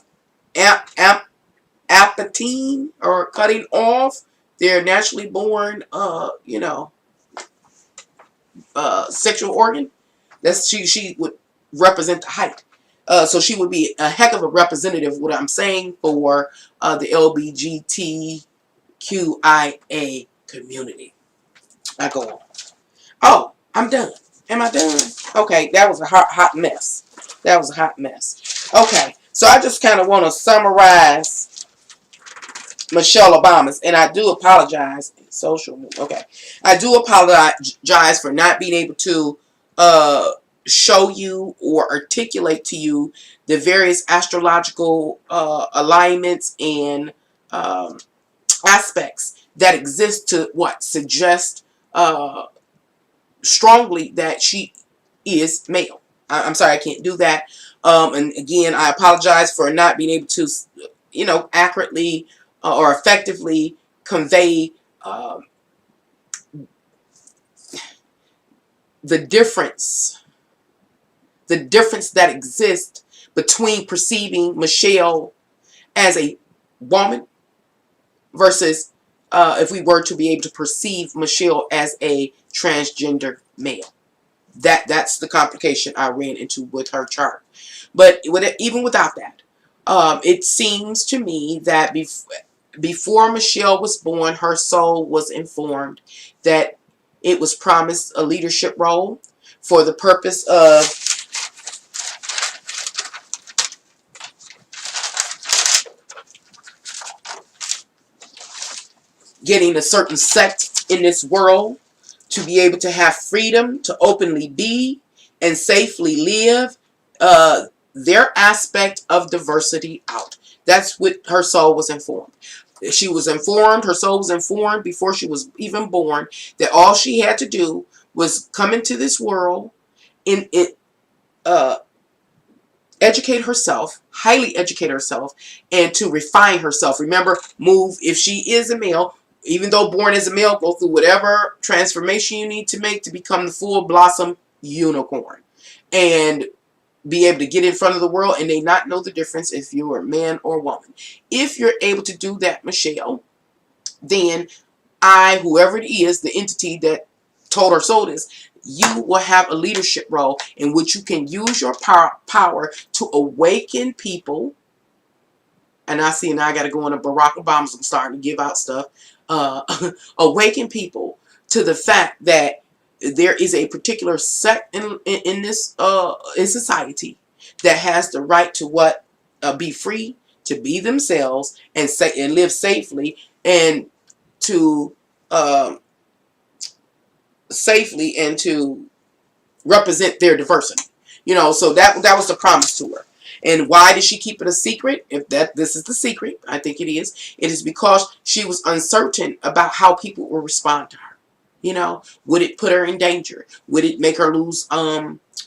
apatine or cutting off their naturally born, sexual organ. That's she would represent the height. So she would be a heck of a representative, what I'm saying, for the LGBTQIA community. I go on. Oh, I'm done. Am I done? Okay, that was a hot mess. That was a hot mess. Okay, so I just kind of want to summarize Michelle Obama's, and I do apologize. Okay, I do apologize for not being able to show you or articulate to you the various astrological alignments and aspects that exist to suggest strongly that she is male. I'm sorry, I can't do that. And again, I apologize for not being able to, accurately or effectively convey the difference that exists between perceiving Michelle as a woman versus if we were to be able to perceive Michelle as a transgender male. That's the complication I ran into with her chart. But even without that, it seems to me that before Michelle was born, her soul was informed that it was promised a leadership role for the purpose of getting a certain sect in this world to be able to have freedom to openly be and safely live their aspect of diversity out. That's what her soul was informed. She was informed, her soul was informed before she was even born, that all she had to do was come into this world in it, educate herself, highly educate herself, and to refine herself. Remember, move, if she is a male, even though born as a male, go through whatever transformation you need to make to become the full blossom unicorn. And be able to get in front of the world and they not know the difference if you're a man or woman. If you're able to do that, Michelle, then whoever it is, the entity that told her so this, you will have a leadership role in which you can use your power to awaken people. And I see now I got to go into Barack Obama's. I'm starting to give out stuff. Awaken people to the fact that there is a particular sect in this in society that has the right to be free, to be themselves and live safely, and to represent their diversity. So that was the promise to her. And why did she keep it a secret? If this is the secret, I think it is. It is because she was uncertain about how people will respond to her. Would it put her in danger? Would it make her lose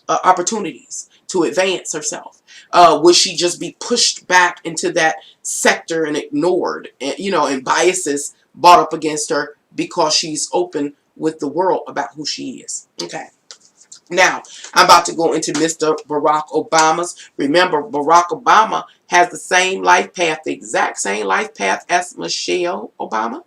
opportunities to advance herself? Would she just be pushed back into that sector and ignored, and biases brought up against her because she's open with the world about who she is? Okay. Now, I'm about to go into Mr. Barack Obama's. Remember, Barack Obama has the same life path, the exact same life path as Michelle Obama.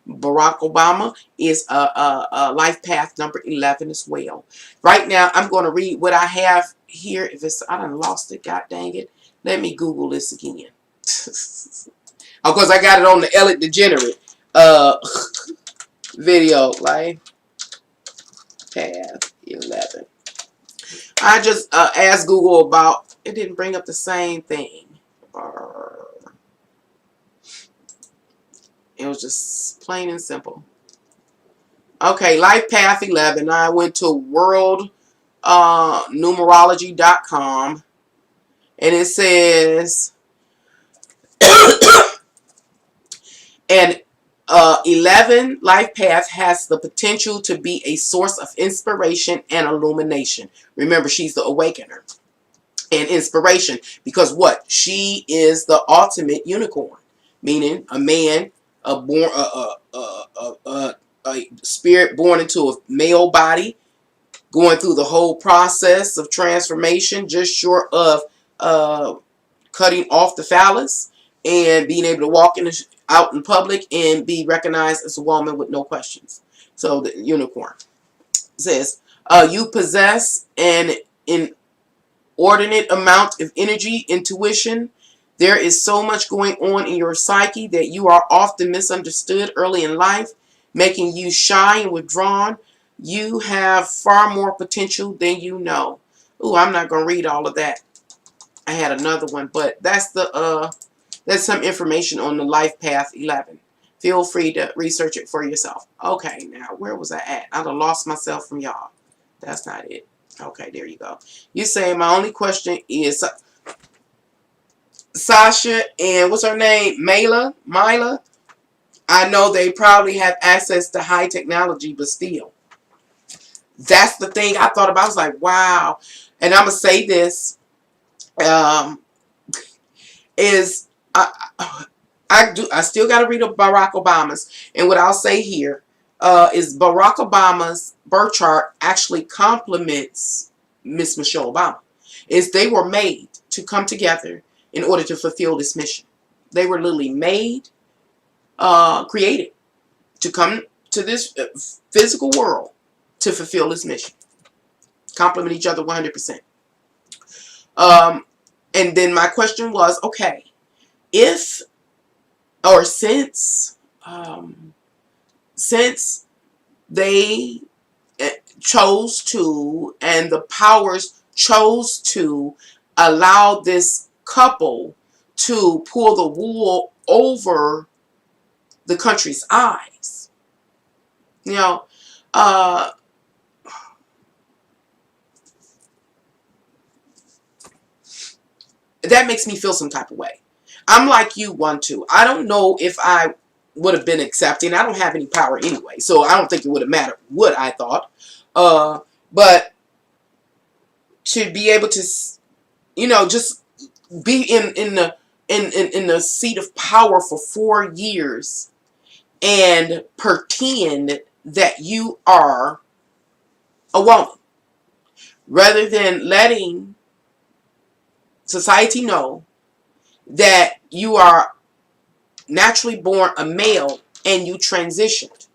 Barack Obama is a life path number 11 as well. Right now, I'm going to read what I have here. If I done lost it, god dang it. Let me Google this again. Of course, I got it on the Ellen DeGenerate video. Life path 11. I just asked Google about, it didn't bring up the same thing. It was just plain and simple. Okay, Life Path 11. I went to World numerology.com, and it says, and 11 life path has the potential to be a source of inspiration and illumination. Remember, she's the awakener and inspiration, because what? She is the ultimate unicorn, meaning a man, a spirit born into a male body, going through the whole process of transformation, just short of cutting off the phallus and being able to walk out in public and be recognized as a woman with no questions. So the unicorn says, you possess an inordinate amount of energy, intuition. There is so much going on in your psyche that you are often misunderstood early in life, making you shy and withdrawn. You have far more potential than you know. Ooh, I'm not going to read all of that. I had another one, but that's some information on the life path 11. Feel free to research it for yourself. Okay, now where was I at? I done lost myself from y'all. That's not it. Okay, there you go. You say my only question is Sasha and what's her name? Mila? I know they probably have access to high technology, but still. That's the thing I thought about. I was like, wow. And I'm going to say this. Is I still got to read Barack Obama's, and what I'll say here is Barack Obama's birth chart actually complements Miss Michelle Obama. Is they were made to come together in order to fulfill this mission. They were literally made, created to come to this physical world to fulfill this mission. Complement each other 100%. And then my question was, okay, if or since they chose to, and the powers chose to allow this couple to pull the wool over the country's eyes, you know, that makes me feel some type of way. I'm like you, one, too. I don't know if I would have been accepting. I don't have any power anyway, so I don't think it would have mattered what I thought. But to be able to, you know, just be in the seat of power for 4 years and pretend that you are a woman, rather than letting society know that you are naturally born a male and you transitioned.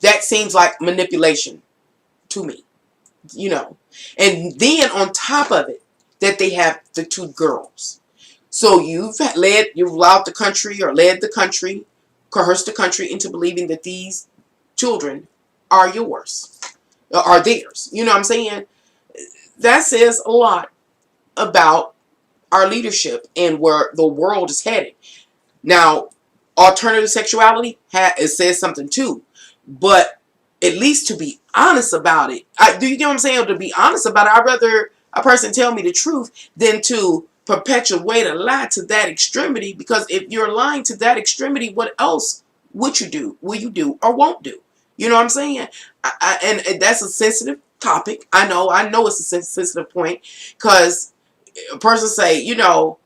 That seems like manipulation to me, you know. And then on top of it, that they have the 2 girls. So you've allowed the country, or led the country, coerced the country into believing that these children are yours, are theirs. You know what I'm saying? That says a lot about our leadership and where the world is headed. Now, alternative sexuality, it says something too, but at least to be honest about it, do you get what I'm saying? To be honest about it, I'd rather a person tell me the truth than to perpetuate a lie to that extremity, because if you're lying to that extremity, what else would you do, will you do, or won't do? You know what I'm saying? And that's a sensitive topic. I know it's a sensitive point, because a person say, you know,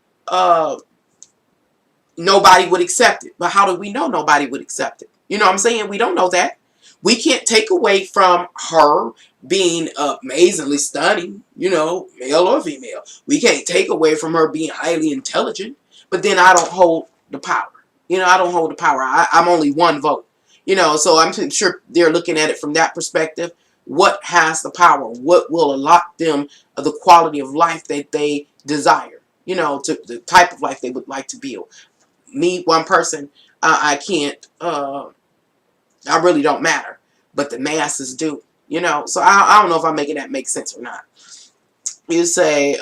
nobody would accept it. But how do we know nobody would accept it? You know what I'm saying? We don't know that. We can't take away from her being amazingly stunning, you know, male or female. We can't take away from her being highly intelligent. But then I don't hold the power. You know, I don't hold the power. I'm only one vote. You know, so I'm sure they're looking at it from that perspective. What has the power? What will allot them the quality of life that they desire? You know, to the type of life they would like to build. Me, one person, I can't, I really don't matter. But the masses do, you know. So I don't know if I'm making that make sense or not. You say,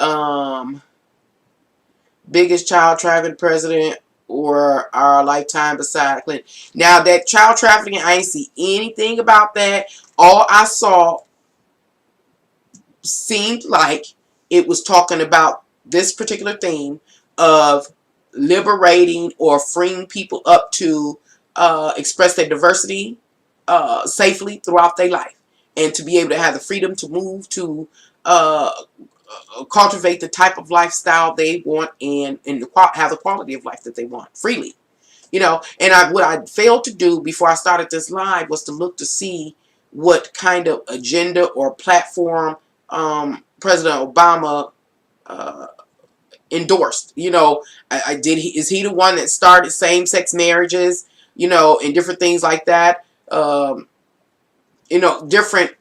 biggest child trafficking president or our lifetime beside Clinton. Now, that child trafficking, I ain't see anything about that. All I saw seemed like it was talking about this particular theme of liberating or freeing people up to express their diversity safely throughout their life, and to be able to have the freedom to move, to uh, cultivate the type of lifestyle they want, and have the quality of life that they want freely. And what I failed to do before I started this live was to look to see what kind of agenda or platform President Obama uh, endorsed. I did. Is he the one that started same-sex marriages? And different things like that. Different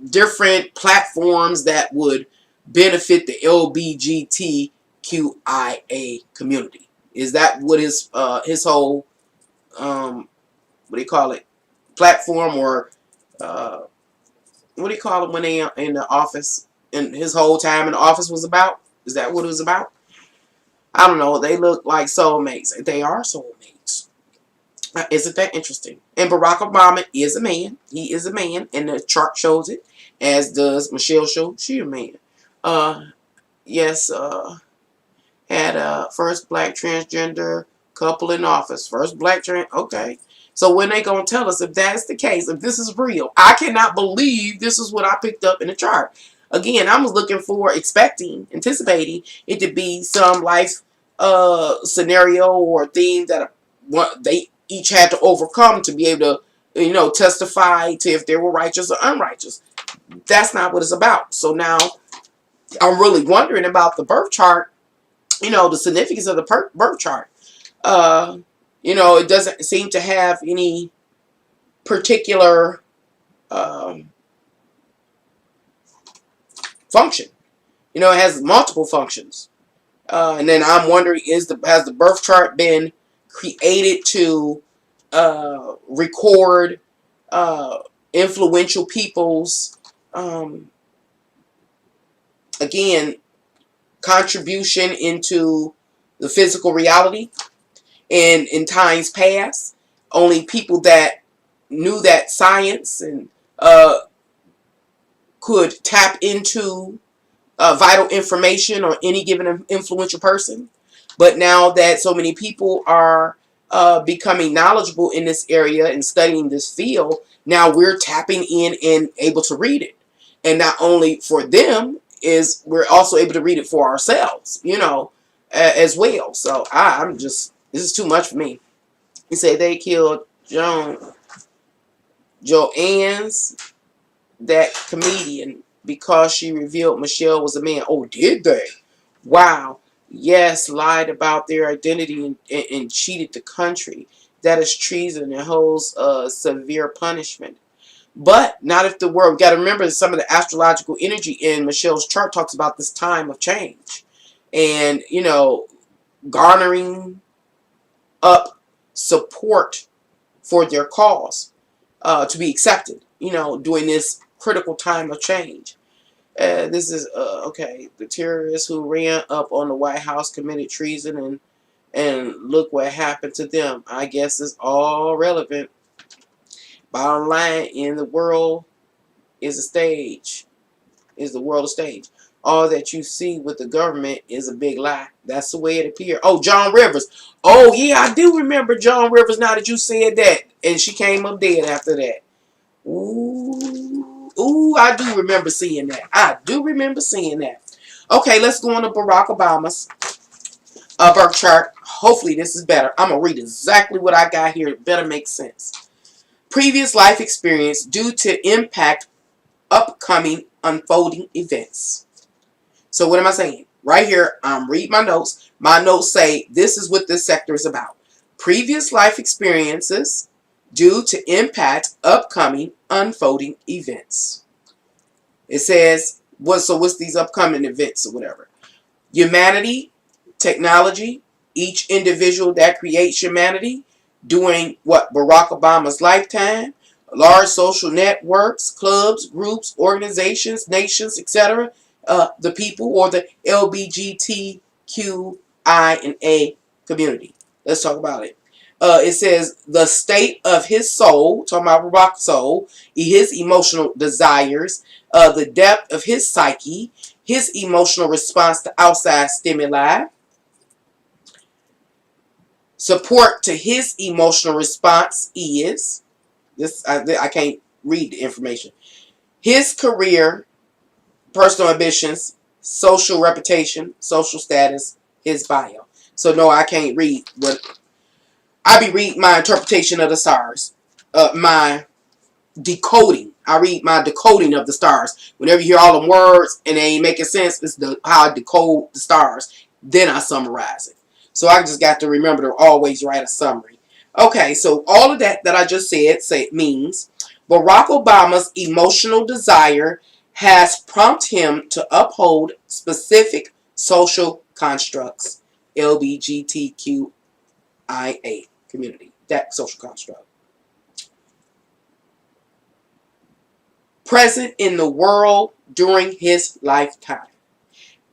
different platforms that would benefit the LGBTQIA community. Is that what his whole what do you call it, platform, or what do you call it when they in the office, and his whole time in the office was about? Is that what it was about? I don't know. They look like soulmates. They are soulmates. Isn't that interesting? And Barack Obama is a man. He is a man, and the chart shows it, as does Michelle show. She a man. Yes, had a first black transgender couple in office. First black trans. Okay. So when they gonna tell us if that's the case, if this is real? I cannot believe this is what I picked up in the chart. Again, I was looking for, anticipating it to be some life scenario or theme that they each had to overcome to be able to, testify to if they were righteous or unrighteous. That's not what it's about. So now I'm really wondering about the birth chart, the significance of the birth chart. It doesn't seem to have any particular function. It has multiple functions. And then I'm wondering, has the birth chart been created to record influential people's, again, contribution into the physical reality? And in times past, only people that knew that science and could tap into vital information on any given influential person. But now that so many people are becoming knowledgeable in this area and studying this field, now we're tapping in and able to read it. And not only for them, we're also able to read it for ourselves, as well. So this is too much for me. He said they killed Joanne's, that comedian, because she revealed Michelle was a man. Oh, did they? Wow. Yes, lied about their identity and cheated the country. That is treason and holds severe punishment. But not if the word. We got to remember that some of the astrological energy in Michelle's chart talks about this time of change. And, garnering up support for their cause to be accepted, during this critical time of change. This is, okay, the terrorists who ran up on the White House committed treason, and look what happened to them. I guess it's all relevant. Bottom line, in the world is a stage. Is the world a stage? All that you see with the government is a big lie. That's the way it appears. Oh, John Rivers. Oh, yeah, I do remember John Rivers now that you said that. And she came up dead after that. Ooh, I do remember seeing that. I do remember seeing that. Okay, let's go on to Barack Obama's birth chart. Hopefully this is better. I'm going to read exactly what I got here. It better make sense. Previous life experience due to impact upcoming unfolding events. So what am I saying? Right here, I'm reading my notes. My notes say this is what this sector is about. Previous life experiences due to impact upcoming unfolding events. It says, what's these upcoming events or whatever? Humanity, technology, each individual that creates humanity during what Barack Obama's lifetime, large social networks, clubs, groups, organizations, nations, etc., the people, or the LGBTQIA community. Let's talk about it. It says the state of his soul, talking about Barack's soul, his emotional desires, the depth of his psyche, his emotional response to outside stimuli, support to his emotional response is, this I can't read the information, his career, personal ambitions, social reputation, social status, his bio. So no, I can't read what I be reading my interpretation of the stars, my decoding. I read my decoding of the stars. Whenever you hear all them words and they ain't making sense, it's how I decode the stars. Then I summarize it. So I just got to remember to always write a summary. Okay, so all of that I just said means Barack Obama's emotional desire has prompted him to uphold specific social constructs, LGBTQIA community, that social construct, present in the world during his lifetime.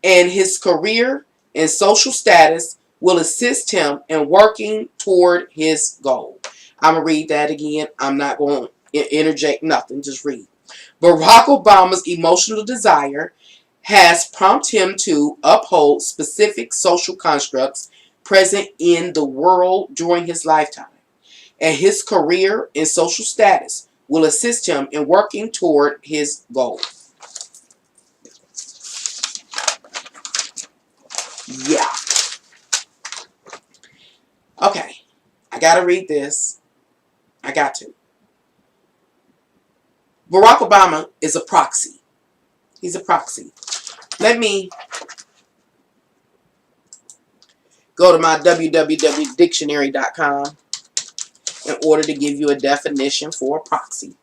And his career and social status will assist him in working toward his goal. I'm going to read that again. I'm not going to interject nothing. Just read. Barack Obama's emotional desire has prompted him to uphold specific social constructs present in the world during his lifetime. And his career and social status will assist him in working toward his goal. Yeah. Okay. I got to read this. I got to. Barack Obama is a proxy. He's a proxy. Let me go to my www.dictionary.com in order to give you a definition for a proxy.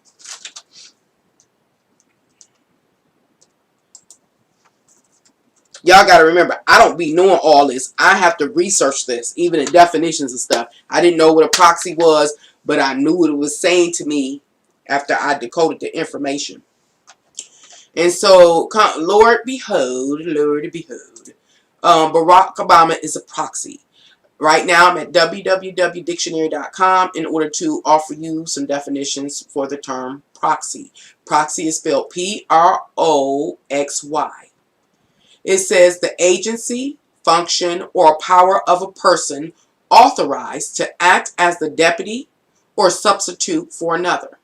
Y'all got to remember, I don't be knowing all this. I have to research this, even the definitions and stuff. I didn't know what a proxy was, but I knew what it was saying to me after I decoded the information. And so, Lord behold, Barack Obama is a proxy. Right now, I'm at www.dictionary.com in order to offer you some definitions for the term proxy. Proxy is spelled P-R-O-X-Y. It says the agency, function, or power of a person authorized to act as the deputy or substitute for another.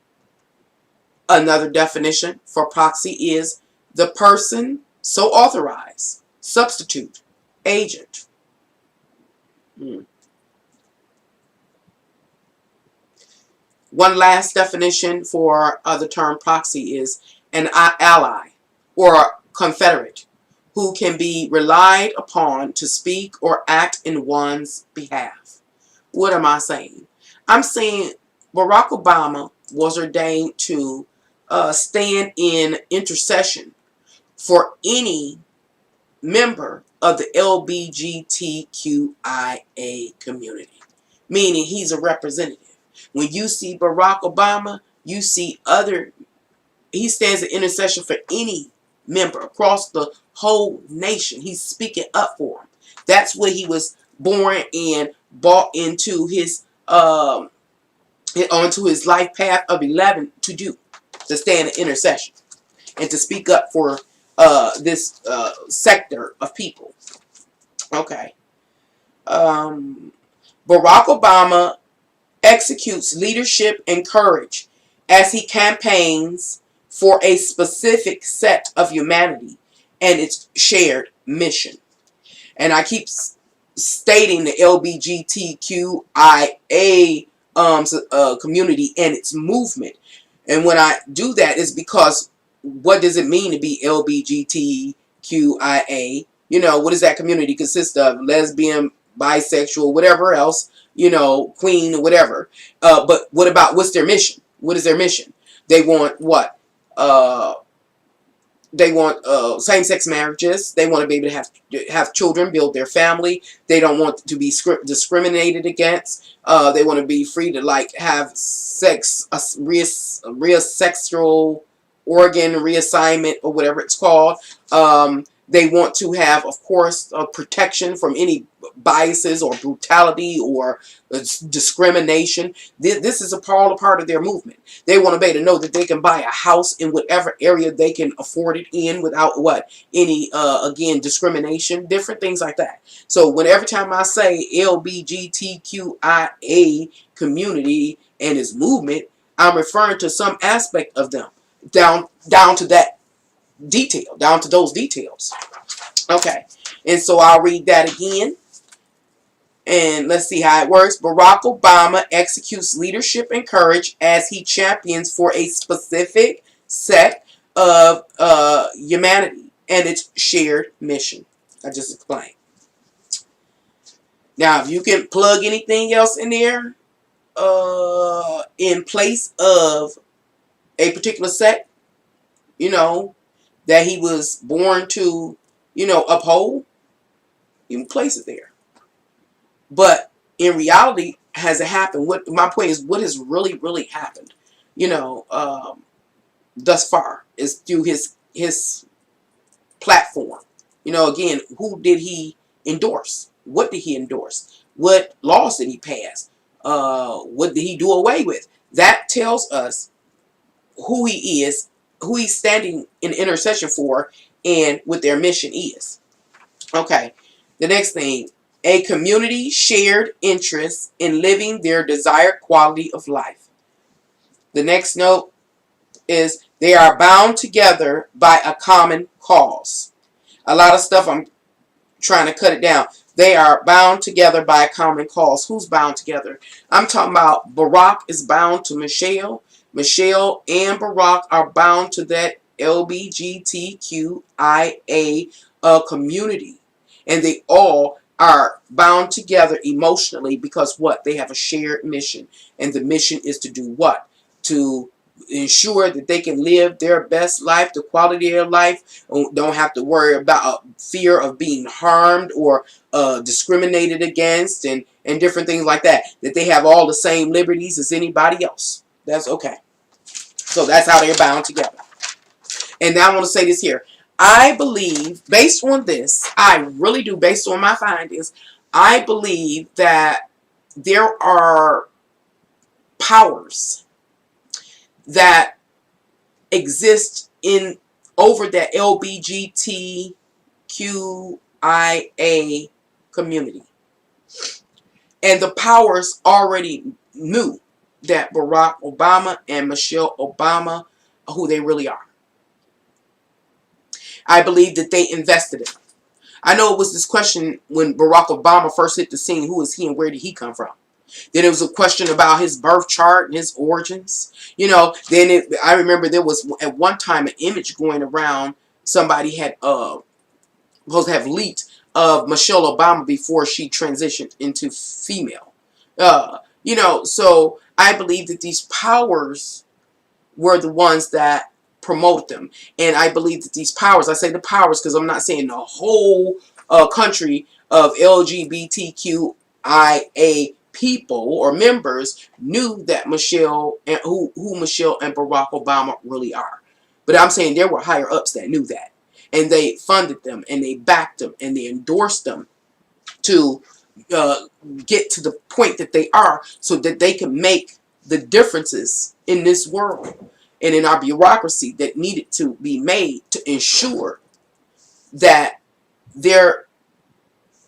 Another definition for proxy is the person so authorized, substitute, agent. One last definition for the term proxy is an ally or confederate who can be relied upon to speak or act in one's behalf. What am I saying? I'm saying Barack Obama was ordained to stand in intercession for any member of the LGBTQIA community, meaning he's a representative. When you see Barack Obama, you see he stands in intercession for any member across the whole nation. He's speaking up for them. That's what he was born and brought into his onto his life path of 11 to do, to stand in intercession and to speak up for this sector of people. Okay. Barack Obama executes leadership and courage as he campaigns for a specific set of humanity and its shared mission. And I keep stating the LGBTQIA community and its movement. And when I do that, it's because what does it mean to be LGBTQIA? You know, what does that community consist of? Lesbian, bisexual, whatever else, you know, queen, whatever. But what about, what's their mission? What is their mission? They want what? They want same-sex marriages. They want to be able to have children, build their family. They don't want to be discriminated against. They want to be free to like have sex, real sexual organ reassignment or whatever it's called. They want to have, of course, protection from any biases or brutality or discrimination. This is all a part of their movement. They want to be able to know that they can buy a house in whatever area they can afford it in without any again, discrimination, different things like that. So every time I say LGBTQIA community and its movement, I'm referring to some aspect of them, down to that detail, down to those details. Okay, and so I'll read that again, and let's see how it works. Barack Obama executes leadership and courage as he champions for a specific set of humanity and its shared mission. I just explained. Now, if you can plug anything else in there in place of a particular sect, that he was born to, uphold, you can place it there. But in reality, has it happened? What my point is, what has really, really happened, thus far is through his platform. Again, who did he endorse? What did he endorse? What laws did he pass? What did he do away with? That tells us who he is, who he's standing in intercession for, and what their mission is. Okay, the next thing, a community shared interest in living their desired quality of life. The next note is they are bound together by a common cause. A lot of stuff I'm trying to cut it down. They are bound together by a common cause. Who's bound together? I'm talking about Barack is bound to Michelle. Michelle and Barack are bound to that LGBTQIA community. And they all are bound together emotionally because what? They have a shared mission. And the mission is to do what? To ensure that they can live their best life, the quality of their life, don't have to worry about fear of being harmed or discriminated against and different things like that. That they have all the same liberties as anybody else. That's okay. So that's how they're bound together. And now I want to say this here. I believe, based on this, I really do, based on my findings, I believe that there are powers that exist in over that LGBTQIA community. And the powers already knew that Barack Obama and Michelle Obama, who they really are. I believe that they invested in them. I know it was this question when Barack Obama first hit the scene, who is he and where did he come from? Then it was a question about his birth chart and his origins. Then I remember there was at one time an image going around, somebody had supposed to have leaked of Michelle Obama before she transitioned into female. So I believe that these powers were the ones that promote them. And I believe that these powers, I say the powers because I'm not saying the whole country of LGBTQIA people or members knew that Michelle and who Michelle and Barack Obama really are. But I'm saying there were higher ups that knew that. And they funded them and they backed them and they endorsed them to get to the point that they are so that they can make the differences in this world and in our bureaucracy that needed to be made to ensure that their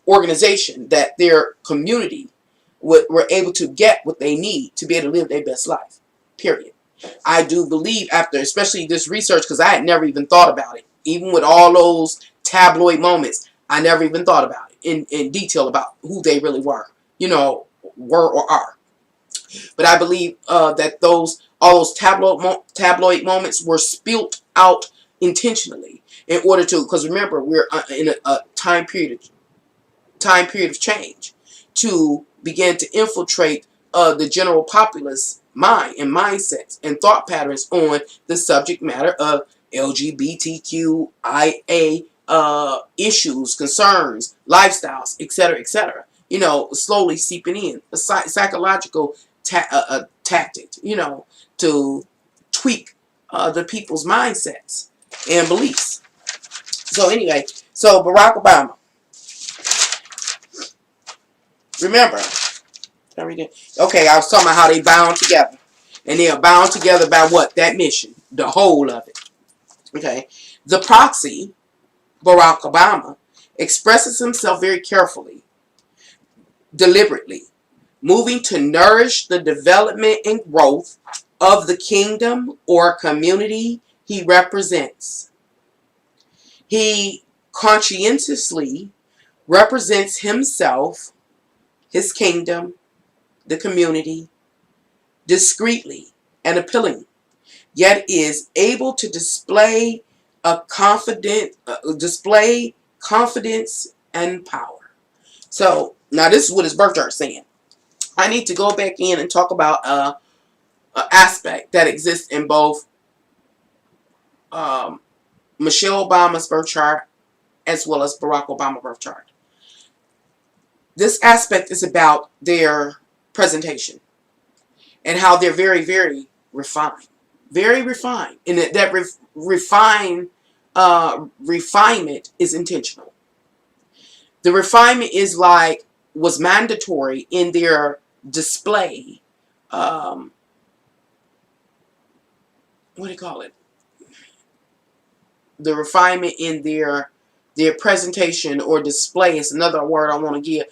organization, that their community were able to get what they need to be able to live their best life, period. I do believe after, especially this research, because I had never even thought about it, even with all those tabloid moments, I never even thought about it in detail about who they really were, were or are. But I believe that all those tabloid moments were spilt out intentionally in order to, because remember, we're in a time period of change to begin to infiltrate the general populace mind and mindsets and thought patterns on the subject matter of LGBTQIA issues, concerns, lifestyles, etc., etc. Slowly seeping in a psychological tactic, to tweak the people's mindsets and beliefs. So anyway, So Barack Obama, remember, okay, I was talking about how they bound together. And they are bound together by what? That mission. The whole of it. Okay. The proxy, Barack Obama, expresses himself very carefully, deliberately, moving to nourish the development and growth of the kingdom or community he represents. He conscientiously represents himself, his kingdom, the community, discreetly and appealing, yet is able to display confidence and power. So now this is what his birth chart is saying. I need to go back in and talk about an aspect that exists in both Michelle Obama's birth chart as well as Barack Obama's birth chart. This aspect is about their presentation and how they're very, very refined. Very refined. And that refinement is intentional. The refinement is was mandatory in their display. What do you call it? The refinement in their presentation or display is another word I want to give.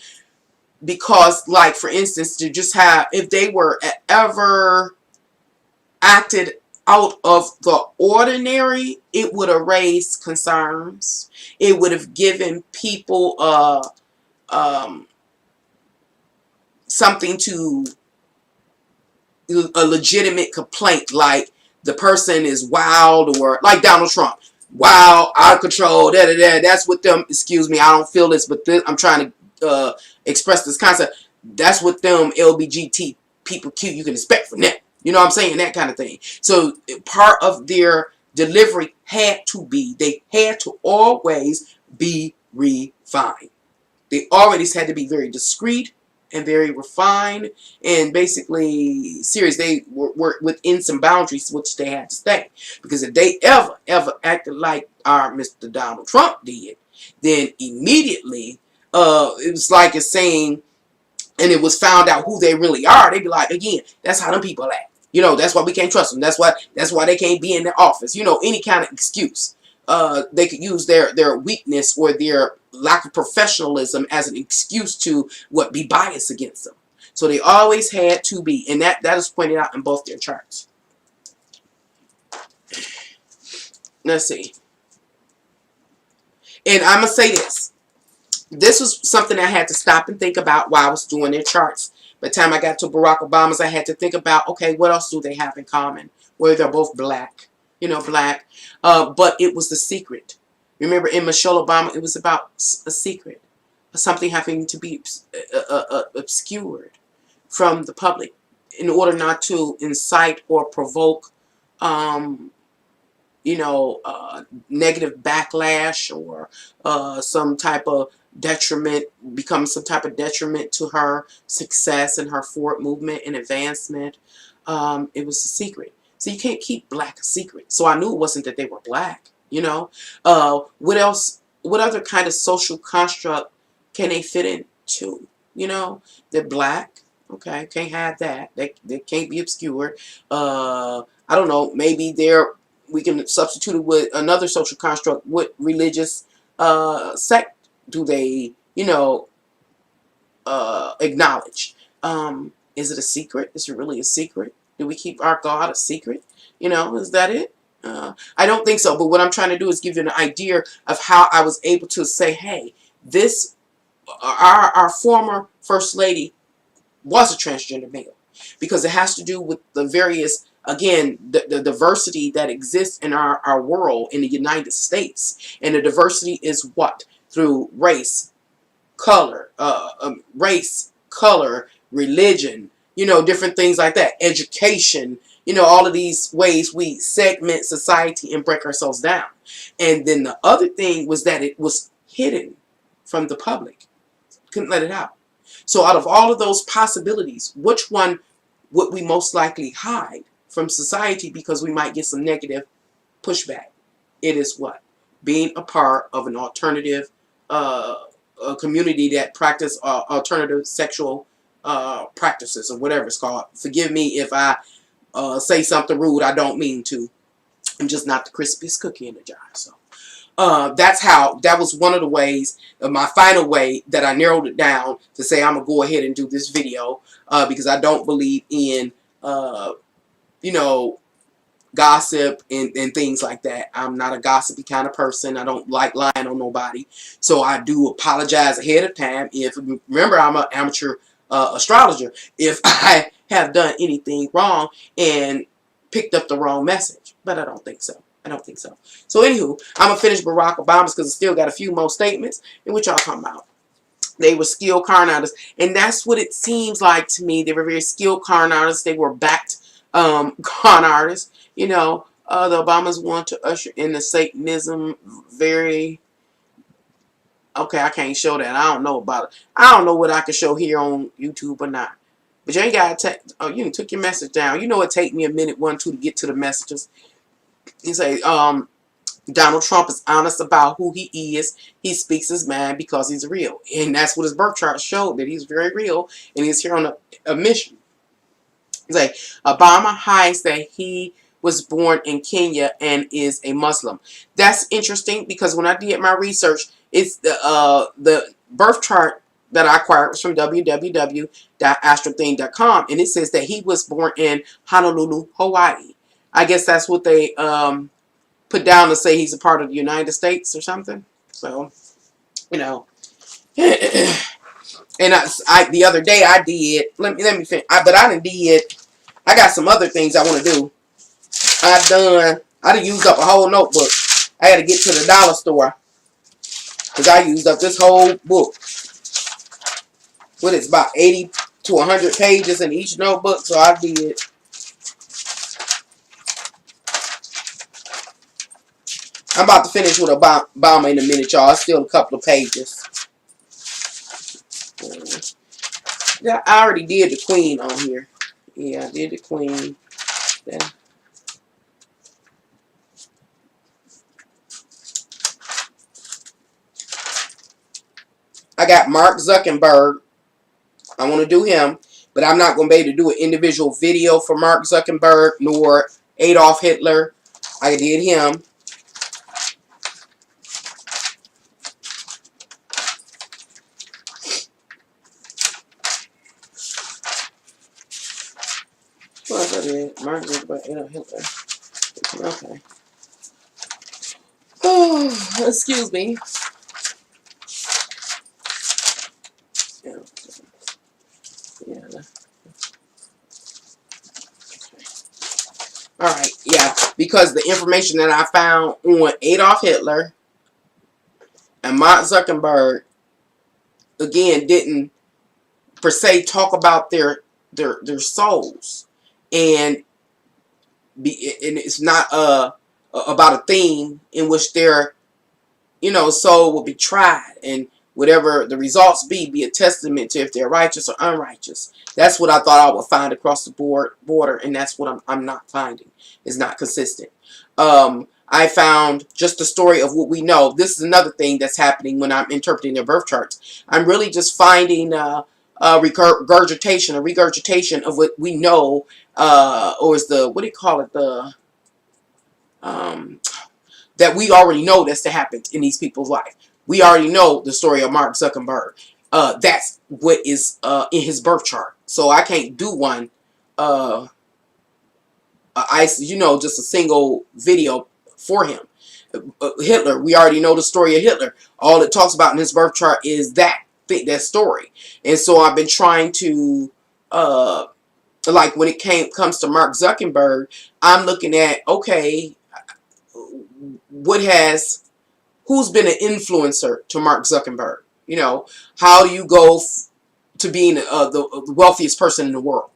Because, like, for instance, to just have, if they were ever acted out of the ordinary, it would have raised concerns. It would have given people something to a legitimate complaint, like the person is wild, or like Donald Trump, wild, out of control, da da da. That's what them. Excuse me, I don't feel this, but I'm trying to express this concept. That's what them LGBT people you can expect from them. You know what I'm saying? That kind of thing. So part of their delivery had to be, they had to always be refined. They always had to be very discreet and very refined and basically serious. They were within some boundaries which they had to stay. Because if they ever acted like our Mr. Donald Trump did, then immediately it was like it's saying, and it was found out who they really are, they'd be like, again, that's how them people act. You know, that's why we can't trust them. That's why they can't be in the office. You know, any kind of excuse. They could use their weakness or their lack of professionalism as an excuse to be biased against them. So they always had to be, and that is pointed out in both their charts. Let's see. And I'm gonna say this. This was something I had to stop and think about while I was doing their charts. By the time I got to Barack Obama's, I had to think about, okay, what else do they have in common? Where they're both black, you know, black. But it was the secret. Remember, in Michelle Obama, it was about a secret. Something having to be obscured from the public in order not to incite or provoke, you know, negative backlash or some type of detriment, become some type of detriment to her success and her forward movement and advancement. It was a secret. So you can't keep black a secret. So I knew it wasn't that they were black, you know. What else, what other kind of social construct can they fit into? You know, they're black. Okay, can't have that. They can't be obscured. I don't know, maybe we can substitute it with another social construct. What religious sect do they, you know, acknowledge? Is it a secret? Is it really a secret? Do we keep our God a secret? You know, is that it? I don't think so. But what I'm trying to do is give you an idea of how I was able to say, hey, this, our former First Lady was a transgender male. Because it has to do with the various, again, the diversity that exists in our world in the United States. And the diversity is what? Through race, color, religion, you know, different things like that, education, you know, all of these ways we segment society and break ourselves down. And then the other thing was that it was hidden from the public. Couldn't let it out. So out of all of those possibilities, which one would we most likely hide from society because we might get some negative pushback? It is what? being a part of an alternative a community that practice alternative sexual practices or whatever it's called. Forgive me if I say something rude. I don't mean to. I'm just not the crispiest cookie in the jar. So that was one of the ways, my final way that I narrowed it down to say I'm gonna go ahead and do this video because I don't believe in you know, gossip and things like that. I'm not a gossipy kind of person. I don't like lying on nobody. So I do apologize ahead of time. If, remember, I'm an amateur astrologer. If I have done anything wrong and picked up the wrong message. But I don't think so. I don't think so. So anywho, I'm going to finish Barack Obama's because I still got a few more statements. And what y'all talking about? They were skilled con artists. And that's what it seems like to me. They were very skilled con artists. They were backed con artists. You know, the Obamas want to usher in the Satanism very... Okay, I can't show that. I don't know about it. I don't know what I can show here on YouTube or not. But you ain't got to take... Oh, you took your message down. You know it take me a minute, 1, 2 to get to the messages. You say, Donald Trump is honest about who he is. He speaks his mind because he's real. And that's what his birth chart showed, that he's very real. And he's here on a mission. He's like, Obama hides that he was born in Kenya and is a Muslim. That's interesting because when I did my research, it's the birth chart that I acquired was from www.astrothing.com, and it says that he was born in Honolulu, Hawaii. I guess that's what they put down to say he's a part of the United States or something. So, you know, and I the other day I did. Let me finish. But I did. I got some other things I want to do. I done used up a whole notebook. I had to get to the dollar store because I used up this whole book. What it's about 80 to 100 pages in each notebook. So I did. I'm about to finish with Obama in a minute, y'all. It's still a couple of pages. Yeah, I already did the Queen on here. Yeah, I did the Queen. Yeah. I got Mark Zuckerberg. I want to do him, but I'm not going to be able to do an individual video for Mark Zuckerberg nor Adolf Hitler. I did him. What else I did? Mark Zuckerberg, Adolf Hitler. Okay. Oh, excuse me. Yeah. All right, yeah, because the information that I found on Adolf Hitler and Mark Zuckerberg, again, didn't per se talk about their souls, and it's not about a theme in which their soul will be tried, and whatever the results be a testament to if they're righteous or unrighteous. That's what I thought I would find across the border, and that's what I'm not finding. It's not consistent. I found just the story of what we know. This is another thing that's happening when I'm interpreting their birth charts. I'm really just finding regurgitation of what we know, or is the, what do you call it, the that we already know that's to happen in these people's life. We already know the story of Mark Zuckerberg. That's what is in his birth chart. So I can't do one, just a single video for him. Hitler, we already know the story of Hitler. All it talks about in his birth chart is that story. And so I've been trying to, like when it comes to Mark Zuckerberg, I'm looking at, okay, who's been an influencer to Mark Zuckerberg? How do you go to being the wealthiest person in the world?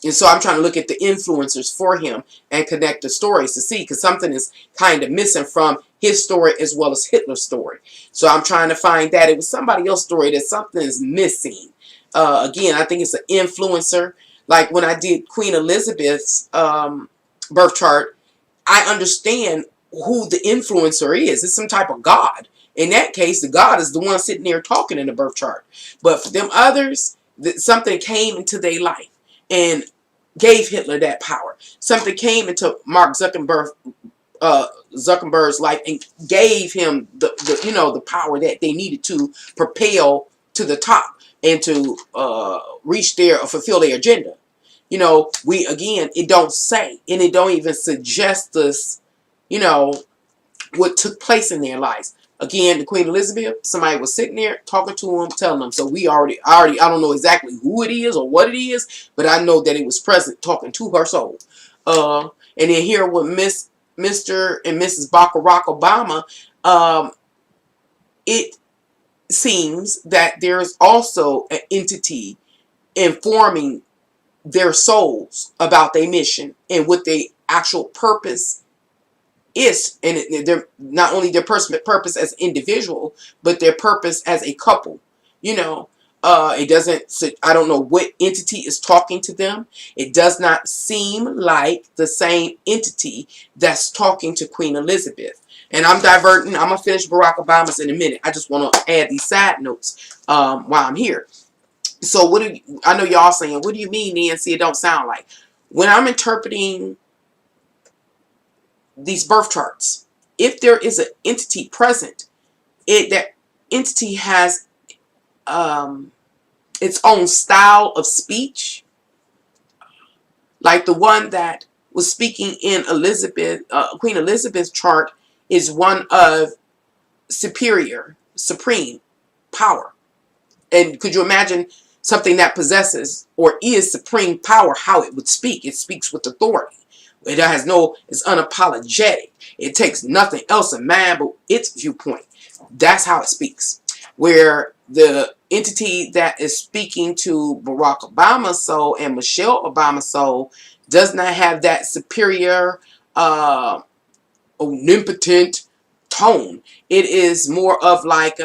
And so I'm trying to look at the influencers for him and connect the stories to see, because something is kind of missing from his story as well as Hitler's story. So I'm trying to find that. It was somebody else's story that something is missing. Again, I think it's an influencer. Like when I did Queen Elizabeth's birth chart, I understand who the influencer is. It's some type of God. In that case, the God is the one sitting there talking in the birth chart. But for them others, something came into their life and gave Hitler that power. Something came into Mark Zuckerberg's life and gave him the power that they needed to propel to the top and to reach their or fulfill their agenda. It don't say, and it don't even suggest us, what took place in their lives. Again, the Queen Elizabeth, somebody was sitting there talking to them, telling them. So I don't know exactly who it is or what it is, but I know that it was present talking to her soul. And then here with Mr. and Mrs. Barack Obama, it seems that there's also an entity informing their souls about their mission and what their actual purpose is, and they're not only their purpose as an individual, but their purpose as a couple. It doesn't. I don't know what entity is talking to them. It does not seem like the same entity that's talking to Queen Elizabeth. And I'm diverting. I'm gonna finish Barack Obama's in a minute. I just want to add these side notes while I'm here. So I know y'all saying, what do you mean, Nancy? It don't sound like. When I'm interpreting these birth charts, if there is an entity present, that entity has its own style of speech, like the one that was speaking in Queen Elizabeth's chart is one of supreme power. And could you imagine something that possesses or is supreme power, how it would speak? It speaks with authority. It's unapologetic. It takes nothing else in mind but its viewpoint. That's how it speaks. Where the entity that is speaking to Barack Obama's soul and Michelle Obama's soul does not have that superior, omnipotent tone. It is more of like,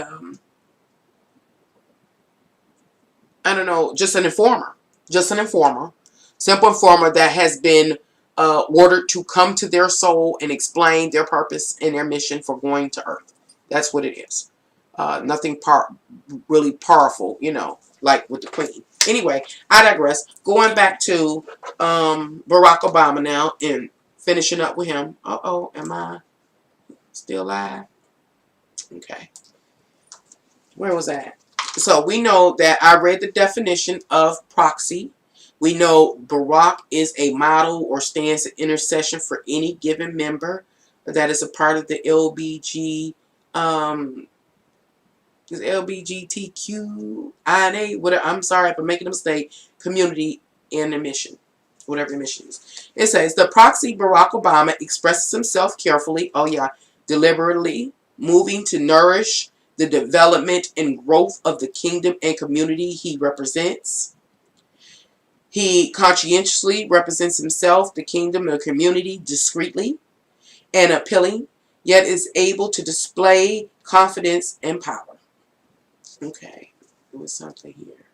I don't know, just an informer. Simple informer that has been ordered to come to their soul and explain their purpose and their mission for going to Earth. That's what it is. Nothing really powerful, like with the Queen. Anyway, I digress. Going back to Barack Obama now and finishing up with him. Uh-oh, am I still live? Okay. Where was that? So we know that I read the definition of proxy. We know Barack is a model or stands in intercession for any given member that is a part of the LGBTQIA, whatever, I'm sorry if I'm making a mistake, community and the mission, whatever the mission is. It says, the proxy Barack Obama expresses himself carefully, deliberately, moving to nourish the development and growth of the kingdom and community he represents. He conscientiously represents himself, the kingdom, and the community discreetly and appealing, yet is able to display confidence and power. Okay, there was something here.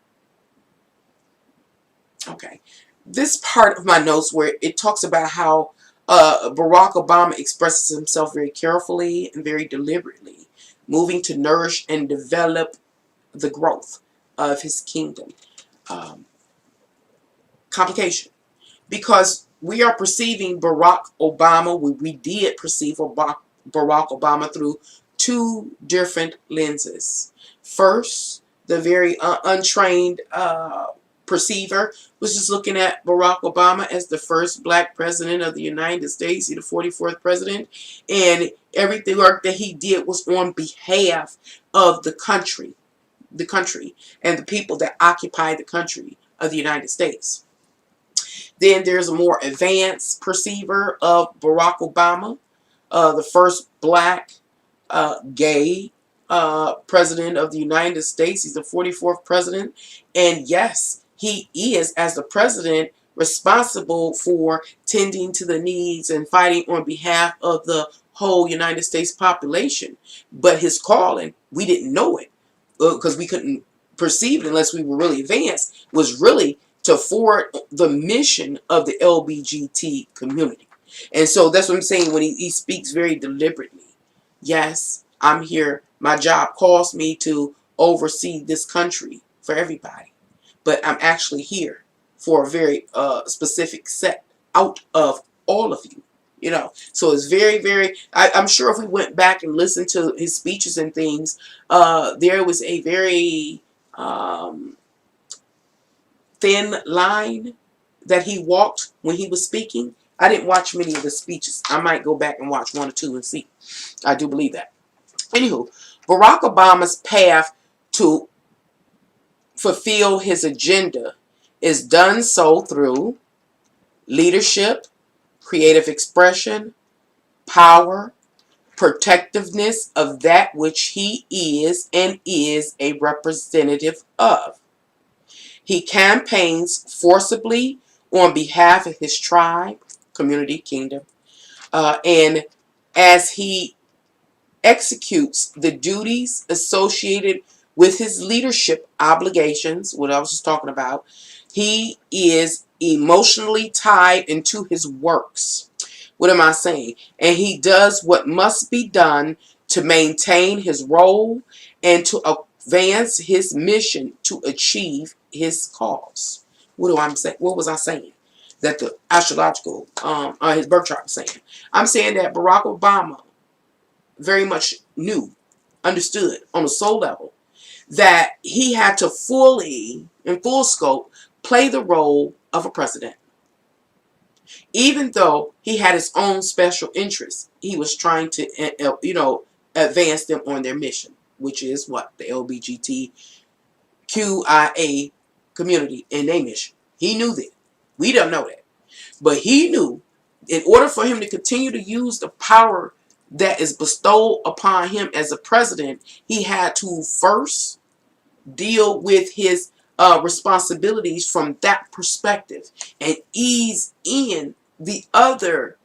Okay, this part of my notes where it talks about how Barack Obama expresses himself very carefully and very deliberately, moving to nourish and develop the growth of his kingdom. Complication, because we are perceiving Barack Obama, we did perceive Barack Obama through two different lenses. First, the very untrained perceiver was just looking at Barack Obama as the first black president of the United States, the 44th president, and everything work that he did was on behalf of the country and the people that occupy the country of the United States. Then there's a more advanced perceiver of Barack Obama, the first black gay president of the United States. He's the 44th president. And yes, he is, as the president, responsible for tending to the needs and fighting on behalf of the whole United States population. But his calling, we didn't know it because we couldn't perceive it unless we were really advanced, was really to forward the mission of the LGBT community. And so that's what I'm saying when he speaks very deliberately. Yes, I'm here. My job calls me to oversee this country for everybody. But I'm actually here for a very specific set out of all of you. You know, so it's very, very, I'm sure if we went back and listened to his speeches and things, there was a very thin line that he walked when he was speaking. I didn't watch many of the speeches. I might go back and watch one or two and see. I do believe that. Anywho, Barack Obama's path to fulfill his agenda is done so through leadership, creative expression, power, protectiveness of that which he is and is a representative of. He campaigns forcibly on behalf of his tribe, community, kingdom, and as he executes the duties associated with his leadership obligations, what I was just talking about, he is emotionally tied into his works. What am I saying? And he does what must be done to maintain his role and to advance his mission to achieve his cause. What do I say? What was I saying? That the astrological, his birth chart was saying. I'm saying that Barack Obama very much knew, understood on a soul level, that he had to fully, in full scope, play the role of a president. Even though he had his own special interests, he was trying to, advance them on their mission, which is what? The LGBTQIA community and their mission. He knew that. We don't know that. But he knew in order for him to continue to use the power that is bestowed upon him as a president, he had to first deal with his responsibilities from that perspective and ease in the other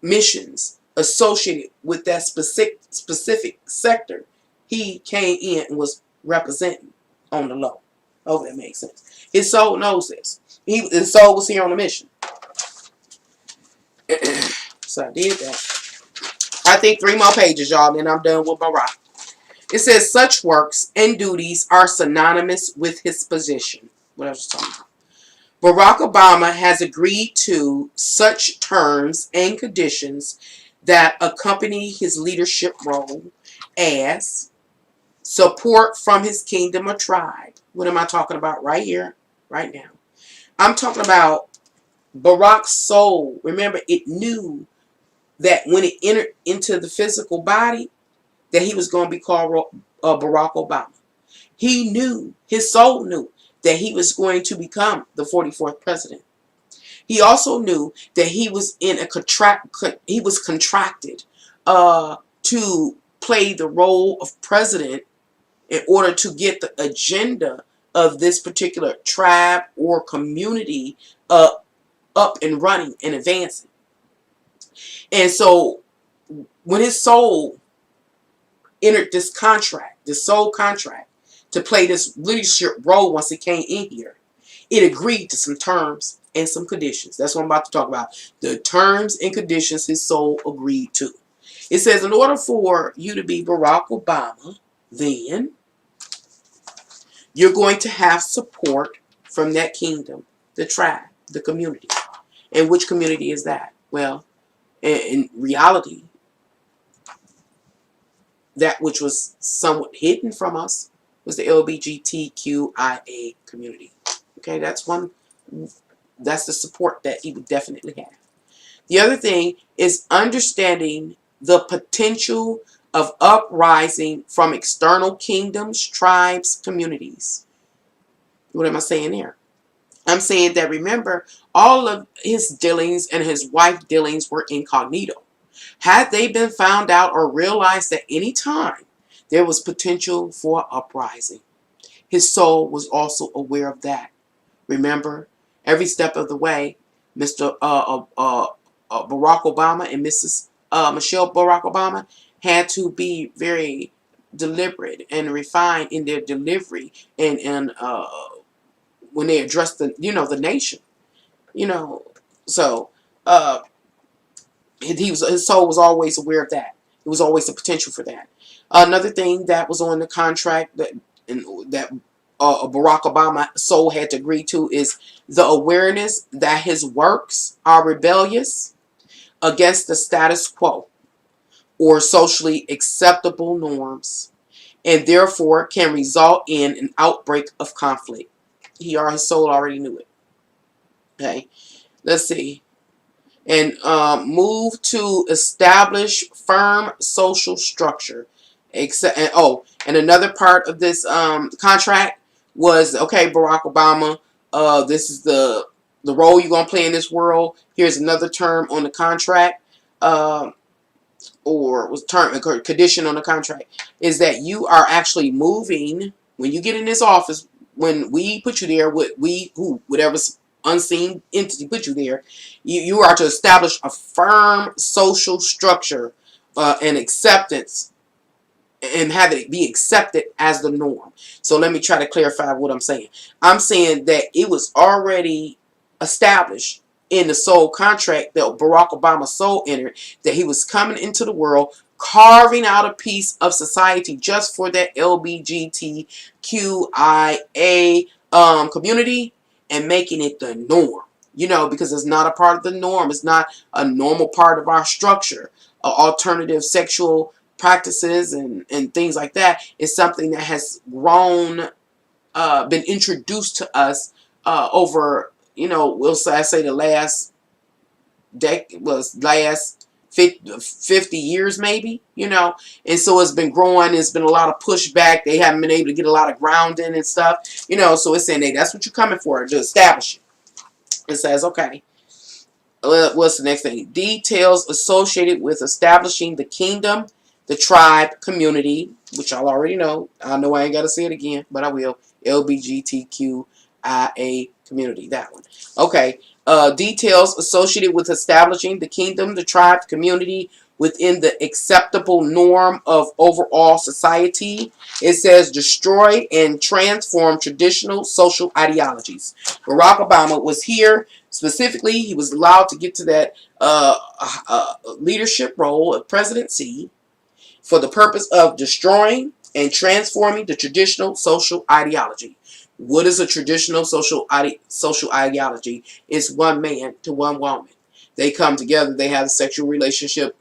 missions associated with that specific sector he came in and was representing on the low. Hope that makes sense. His soul knows this. His soul was here on a mission. So I did that. I think 3 more pages, y'all, then I'm done with Barack. It says such works and duties are synonymous with his position. What I was talking about. Barack Obama has agreed to such terms and conditions that accompany his leadership role as support from his kingdom or tribe. What am I talking about right here, right now? I'm talking about Barack's soul. Remember, it knew that when it entered into the physical body, that he was going to be called Barack Obama. He knew, his soul knew, that he was going to become the 44th president. He also knew that he was contracted to play the role of president in order to get the agenda of this particular tribe or community up and running and advancing. And so when his soul entered this contract, this soul contract, to play this leadership role once it came in here, it agreed to some terms and some conditions. That's what I'm about to talk about. The terms and conditions his soul agreed to. It says, in order for you to be Barack Obama, then you're going to have support from that kingdom, the tribe, the community. And which community is that? Well, in reality, that which was somewhat hidden from us was the LGBTQIA community. Okay, that's the support that he would definitely have. The other thing is understanding the potential of uprising from external kingdoms, tribes, communities. What am I saying there? I'm saying that, remember, all of his dealings and his wife dealings were incognito. Had they been found out or realized at any time, there was potential for uprising. His soul was also aware of that. Remember, every step of the way, Mr. Barack Obama and Mrs. Michelle Barack Obama had to be very deliberate and refined in their delivery and when they addressed the nation. So his soul was always aware of that. It was always the potential for that. Another thing that was on the contract that Barack Obama's soul had to agree to is the awareness that his works are rebellious against the status quo or socially acceptable norms, and therefore can result in an outbreak of conflict. His soul already knew it. Okay, let's see. And move to establish firm social structure. And another part of this contract was, okay, Barack Obama, this is the role you're gonna play in this world. Here's another term on the contract, or was term a condition on the contract, is that you are actually moving when you get in this office. When we put you there, whatever's unseen entity put you there, you are to establish a firm social structure and acceptance, and have it be accepted as the norm. So let me try to clarify what I'm saying. I'm saying that it was already established in the soul contract that Barack Obama's soul entered, that he was coming into the world, carving out a piece of society just for that LGBTQIA community and making it the norm. Because it's not a part of the norm. It's not a normal part of our structure. Alternative sexual practices and things like that is something that has grown, been introduced to us over, I say the last last 50 years maybe, and so it's been growing. There's been a lot of pushback. They haven't been able to get a lot of grounding and stuff, so it's saying, hey, that's what you're coming for, to establish it. It says, okay, what's the next thing? Details associated with establishing the kingdom, the tribe, community, which y'all already know. I know I ain't got to say it again, but I will. LGBTQIA community, that one. Okay. Details associated with establishing the kingdom, the tribe, community within the acceptable norm of overall society. It says destroy and transform traditional social ideologies. Barack Obama was here. Specifically, he was allowed to get to that leadership role of presidency for the purpose of destroying and transforming the traditional social ideology. What is a traditional social ideology? It's one man to one woman. They come together, they have a sexual relationship,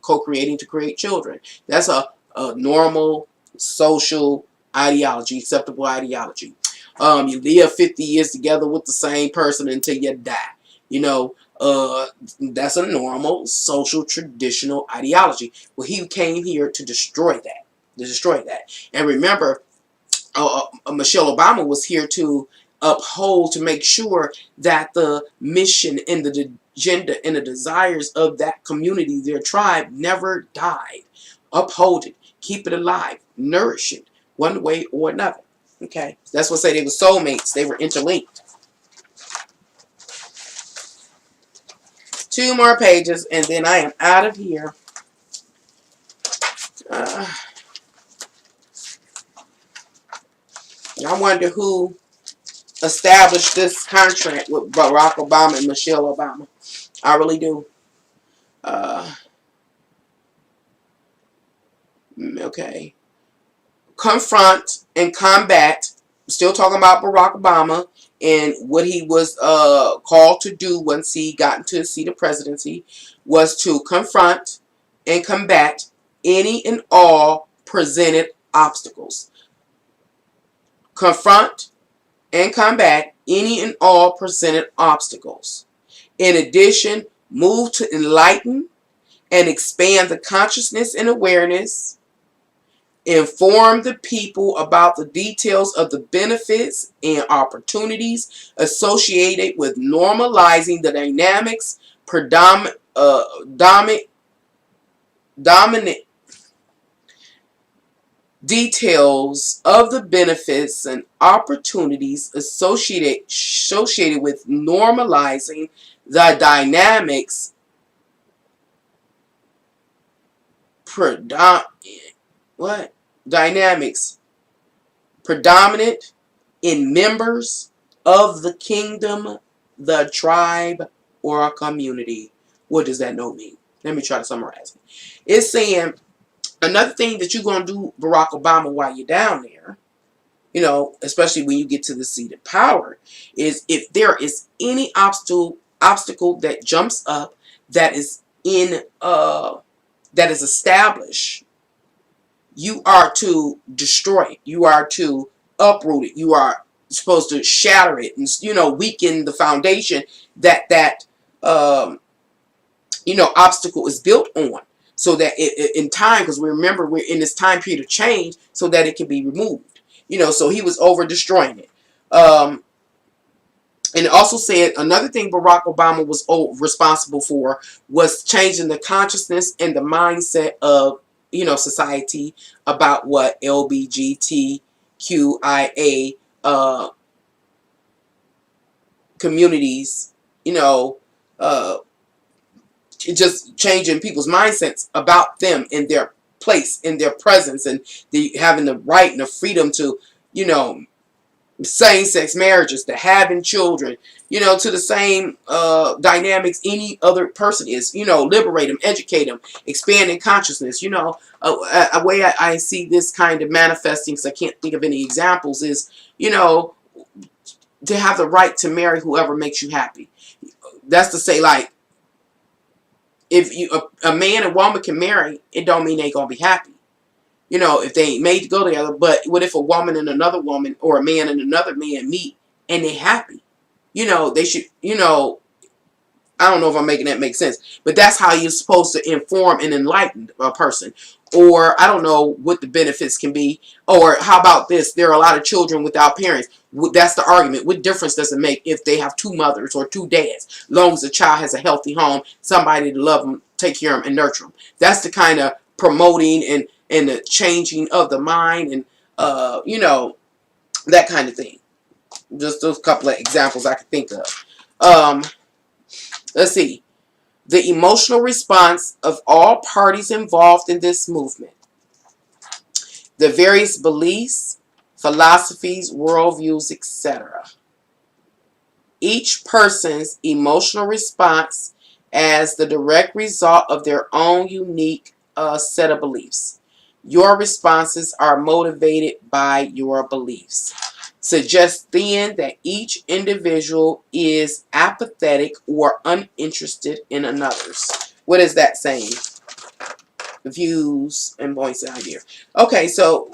co-creating to create children. That's a normal social ideology, acceptable ideology. You live 50 years together with the same person until you die. That's a normal social traditional ideology. Well, he came here to destroy that. And remember, Michelle Obama was here to uphold, to make sure that the mission and the agenda and the desires of that community, their tribe, never died. Uphold it, keep it alive, nourish it, one way or another. Okay, that's what say they were soulmates. They were interlinked. 2 more pages, and then I am out of here. I wonder who established this contract with Barack Obama and Michelle Obama. I really do. Okay. Confront and combat. Still talking about Barack Obama and what he was called to do once he got into the seat of presidency, was to confront and combat any and all presented obstacles. Confront and combat any and all presented obstacles. In addition, move to enlighten and expand the consciousness and awareness. Inform the people about the details of the benefits and opportunities associated with normalizing the dynamics, dominant details of the benefits and opportunities associated with normalizing the dynamics, predominant in members of the kingdom, the tribe, or a community. What does that no mean? Let me try to summarize it. It's saying another thing that you're going to do, Barack Obama, while you're down there, you know, especially when you get to the seat of power, is if there is any obstacle that jumps up that is that is established, you are to destroy it. You are to uproot it. You are supposed to shatter it and, you know, weaken the foundation that you know, obstacle is built on, so that in time, because we remember we're in this time period of change, so that it can be removed. You know, so he was over destroying it. And it also said another thing Barack Obama was responsible for was changing the consciousness and the mindset of, you know, society about what LGBTQIA communities, you know, just changing people's mindsets about them and their place, in their presence, and having the right and the freedom to, you know, same-sex marriages, to having children, you know, to the same dynamics any other person is, you know, liberate them, educate them, expanding consciousness. You know, a way I see this kind of manifesting, because I can't think of any examples, is, you know, to have the right to marry whoever makes you happy. That's to say, like, if you a man and woman can marry, it don't mean they gonna be happy. You know, if they ain't made to go together. But what if a woman and another woman, or a man and another man meet and they happy? You know, they should, you know, I don't know if I'm making that make sense, but that's how you're supposed to inform and enlighten a person. Or I don't know what the benefits can be. Or how about this? There are a lot of children without parents. That's the argument. What difference does it make if they have two mothers or two dads? As long as the child has a healthy home, somebody to love them, take care of them, and nurture them. That's the kind of promoting and the changing of the mind, and you know, that kind of thing. Just those couple of examples I could think of. Let's see. The emotional response of all parties involved in this movement. The various beliefs, philosophies, worldviews, etc. Each person's emotional response as the direct result of their own unique set of beliefs. Your responses are motivated by your beliefs. Suggests then that each individual is apathetic or uninterested in another's. What is that saying? Views and points of idea. Okay, so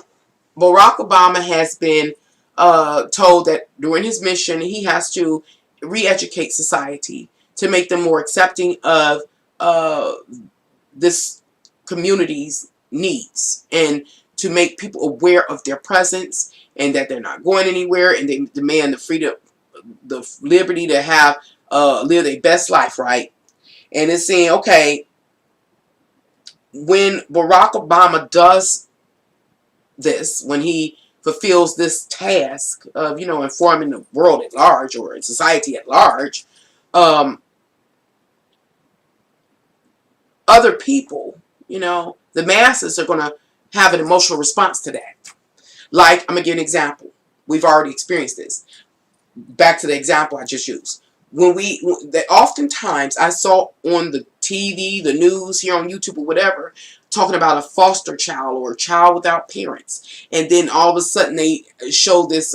Barack Obama has been told that during his mission he has to re-educate society to make them more accepting of this community's needs, and to make people aware of their presence and that they're not going anywhere, and they demand the freedom, the liberty to have live their best life, right? And it's saying, okay, when Barack Obama does this, when he fulfills this task of, you know, informing the world at large, or in society at large, other people, you know, the masses are going to have an emotional response to that. Like, I'm going to give an example. We've already experienced this. Back to the example I just used. That oftentimes I saw on the TV, the news, here on YouTube or whatever, talking about a foster child or a child without parents. And then all of a sudden they show this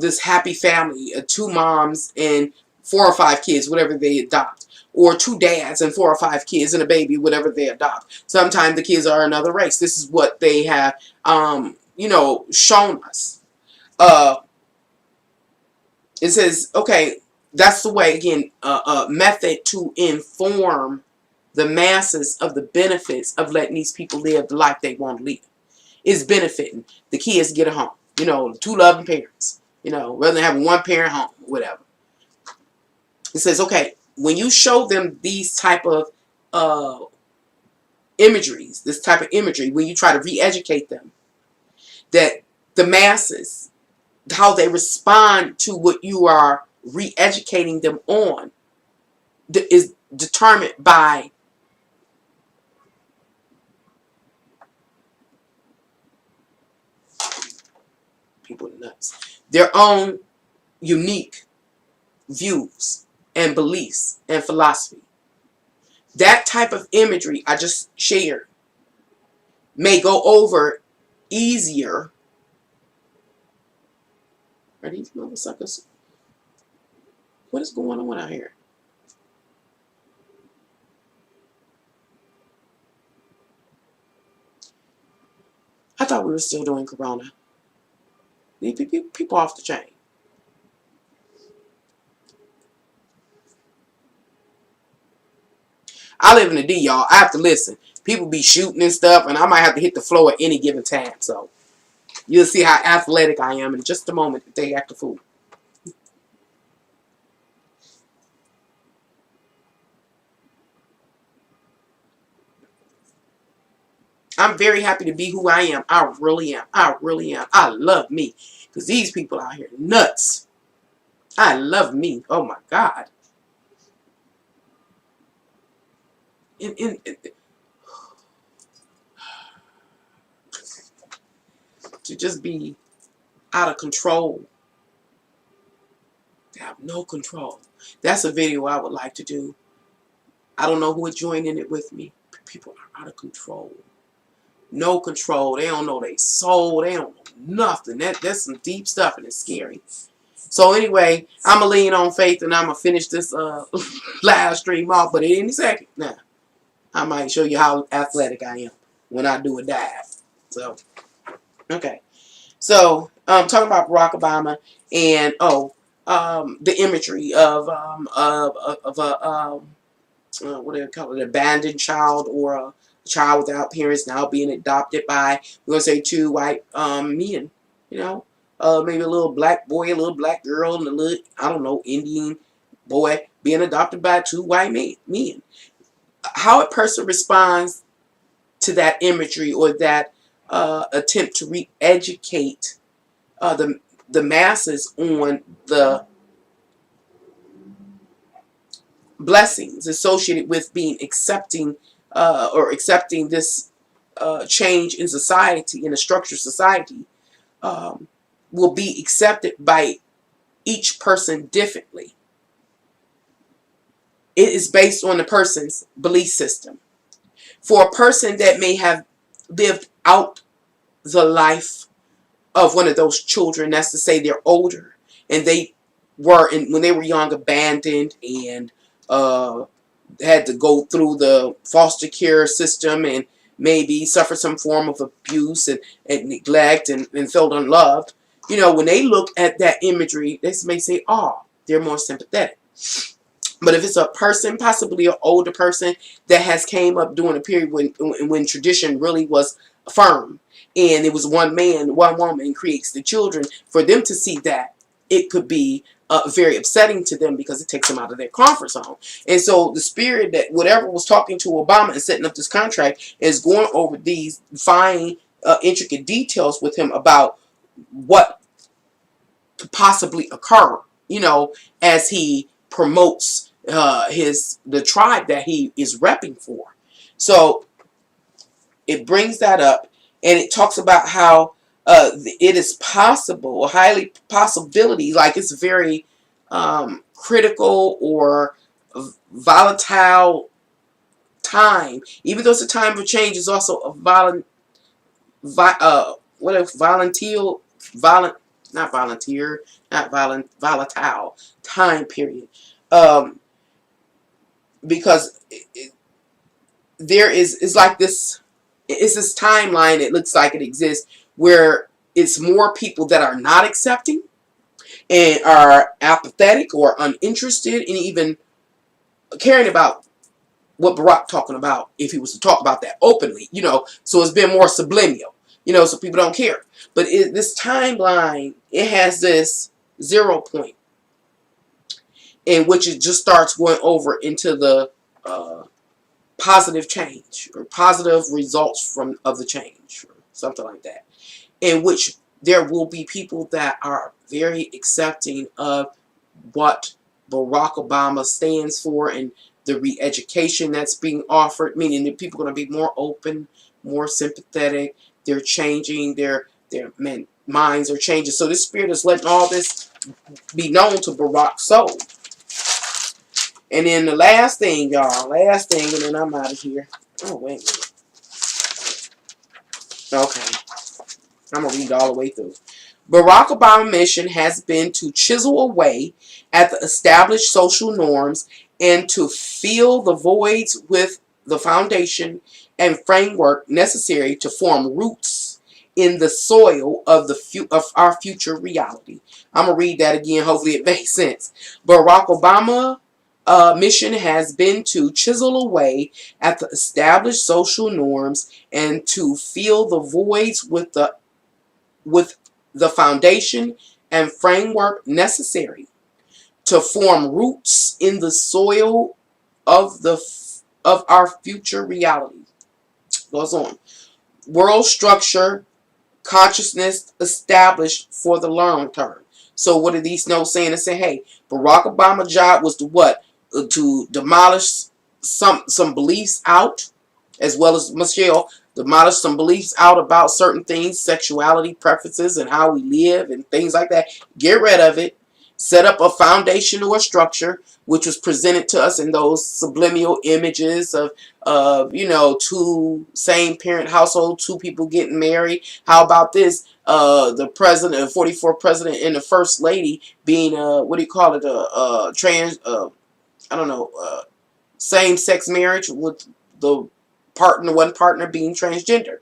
this happy family, two moms and 4 or 5 kids, whatever they adopt. Or 2 dads and 4 or 5 kids and a baby, whatever they adopt. Sometimes the kids are another race. This is what they have, you know, shown us. It says, okay, that's the way, again, method to inform the masses of the benefits of letting these people live the life they want to live. It's benefiting the kids to get a home. You know, 2 loving parents. You know, rather than having 1 parent home, whatever. It says, okay, when you show them these type of imageries, this type of imagery, when you try to re-educate them, that the masses, how they respond to what you are re-educating them on, is determined by people nuts, their own unique views and beliefs and philosophy. That type of imagery I just shared may go over easier. Are these motherfuckers? What is going on out here? I thought we were still doing Corona. These people off the chain. I live in the D, y'all. I have to listen. People be shooting and stuff, and I might have to hit the floor at any given time. So you'll see how athletic I am in just a moment if they act a fool. I'm very happy to be who I am. I really am. I really am. I love me. Because these people out here nuts. I love me. Oh my God. And to just be out of control. To have no control. That's a video I would like to do. I don't know who would join in it with me. People are out of control. No control. They don't know their soul. They don't know nothing. That's some deep stuff, and it's scary. So anyway, I'm going to lean on faith, and I'm going to finish this live stream off. But any second now, I might show you how athletic I am when I do a dive. So, okay. So, talking about Barack Obama and, the imagery of what do they call it, an abandoned child or a child without parents now being adopted by, we're going to say, two white men, you know, maybe a little black boy, a little black girl, and a little, I don't know, Indian boy being adopted by two white men. How a person responds to that imagery or that attempt to re-educate the masses on the blessings associated with being accepting this change in society, in a structured society, will be accepted by each person differently. It is based on the person's belief system. For a person that may have lived out the life of one of those children, that's to say they're older, and they were, when they were young, abandoned and had to go through the foster care system and maybe suffer some form of abuse and neglect and felt unloved. You know, when they look at that imagery, they may say, oh, they're more sympathetic. But if it's a person, possibly an older person that has came up during a period when tradition really was firm, and it was one man, one woman creates the children, for them to see that, it could be very upsetting to them because it takes them out of their comfort zone. And so the spirit that whatever was talking to Obama and setting up this contract is going over these fine, intricate details with him about what could possibly occur, you know, as he promotes the tribe that he is repping for. So it brings that up, and it talks about how it is possible, highly possibility, like it's very critical or volatile time. Even though it's a time of change, it's also a volatile time period. Because it's like this, it's this timeline, it looks like it exists, where it's more people that are not accepting and are apathetic or uninterested in even caring about what Barack talking about, if he was to talk about that openly, you know. So it's been more subliminal, you know, so people don't care. But this timeline, it has this 0 point in which it just starts going over into the positive change or positive results of the change or something like that, in which there will be people that are very accepting of what Barack Obama stands for and the re-education that's being offered, meaning that people are going to be more open, more sympathetic. They're changing, their minds are changing. So this spirit is letting all this be known to Barack's soul. And then the last thing, y'all. Last thing, and then I'm out of here. Oh, wait a minute. Okay. I'm going to read all the way through. Barack Obama's mission has been to chisel away at the established social norms and to fill the voids with the foundation and framework necessary to form roots in the soil of of our future reality. I'm going to read that again. Hopefully it makes sense. Barack Obama's mission has been to chisel away at the established social norms and to fill the voids with the foundation and framework necessary to form roots in the soil of our future reality. Goes on. World structure, consciousness established for the long term. So what are these notes saying? They say, hey, Barack Obama's job was to what? To demolish some beliefs out, as well as Michelle, demolish some beliefs out about certain things, sexuality, preferences, and how we live and things like that. Get rid of it. Set up a foundation or a structure, which was presented to us in those subliminal images of two same parent household, two people getting married. How about this? The president, 44th president, and the first lady being what do you call it? Trans. I don't know. Same-sex marriage with the one partner being transgender.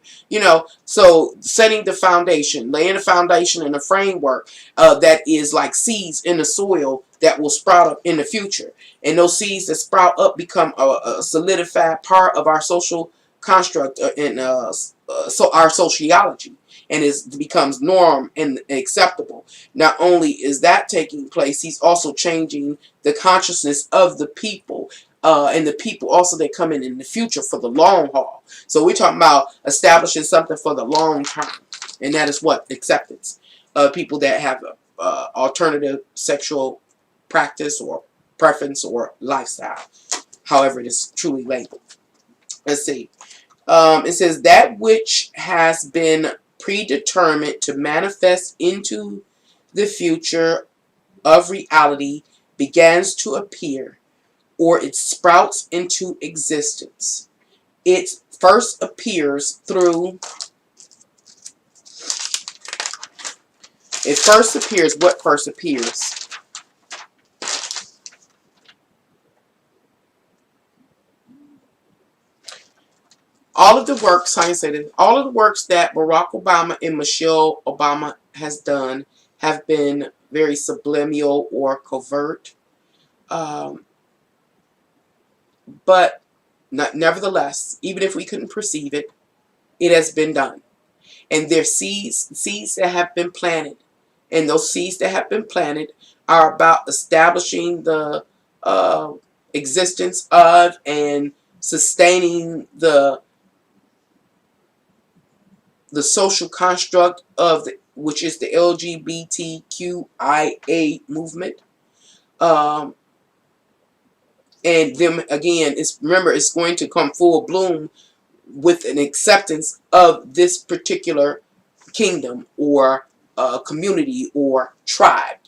So setting the foundation, laying the foundation and a framework that is like seeds in the soil that will sprout up in the future. And those seeds that sprout up become a solidified part of our social construct so our sociology, and it becomes norm and acceptable. Not only is that taking place, he's also changing the consciousness of the people, and the people also that come in the future for the long haul. So we're talking about establishing something for the long term, and that is what acceptance. People that have alternative sexual practice or preference or lifestyle, however it is truly labeled. Let's see. It says that which has been predetermined to manifest into the future of reality begins to appear, or it sprouts into existence. It first appears what first appears? All of the works, how you say this, all of the works that Barack Obama and Michelle Obama has done have been very subliminal or covert. But nevertheless, even if we couldn't perceive it, it has been done. And there's seeds that have been planted. And those seeds that have been planted are about establishing the existence of and sustaining the social construct of which is the LGBTQIA movement. And them again, it's going to come full bloom with an acceptance of this particular kingdom or community or tribe.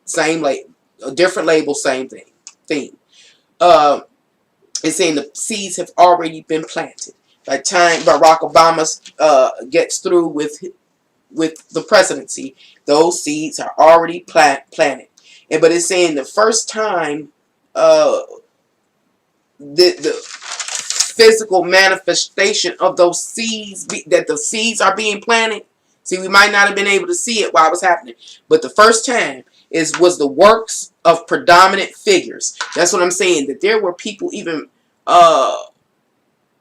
Same like a different label, same thing. It's saying the seeds have already been planted. By the time Barack Obama gets through with the presidency, those seeds are already planted. But it's saying the first time the physical manifestation of those seeds, that the seeds are being planted. See, we might not have been able to see it while it was happening, but the first time was the works of predominant figures. That's what I'm saying, that there were people even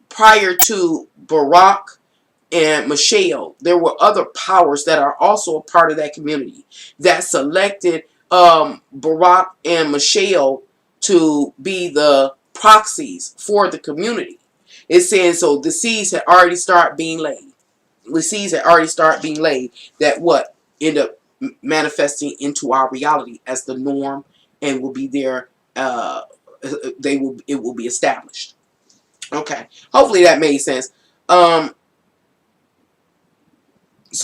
prior to Barack and Michelle, there were other powers that are also a part of that community that selected Barack and Michelle to be the proxies for the community. It's saying so the seeds had already started being laid. The seeds had already started being laid that what end up manifesting into our reality as the norm, and will be there. It will be established. Okay, hopefully that made sense. So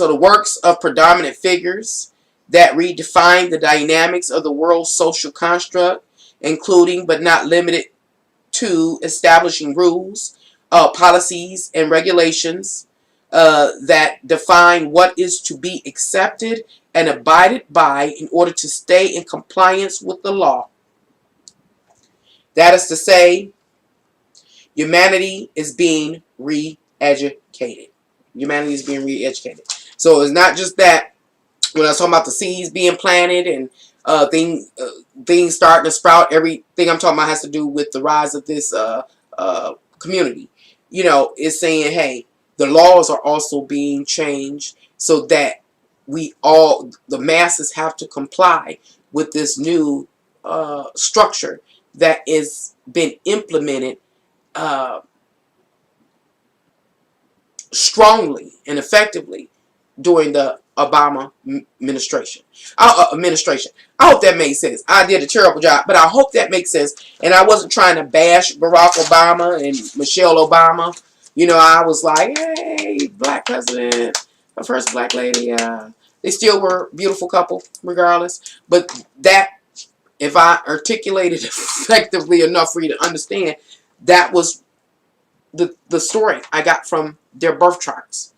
the works of predominant figures that redefine the dynamics of the world's social construct including but not limited to establishing rules, policies, and regulations that define what is to be accepted and abided by in order to stay in compliance with the law. That is to say, humanity is being re-educated. Humanity is being re-educated. So it's not just that when I was talking about the seeds being planted and things starting to sprout, everything I'm talking about has to do with the rise of this community. You know, it's saying, hey, the laws are also being changed so that the masses have to comply with this new structure that is been implemented strongly and effectively during the Obama administration. I hope that made sense. I did a terrible job, but I hope that makes sense. And I wasn't trying to bash Barack Obama and Michelle Obama. You know, I was like, hey, black president, the first black lady. They still were a beautiful couple, regardless. But that, if I articulated effectively enough for you to understand, that was the story I got from their birth charts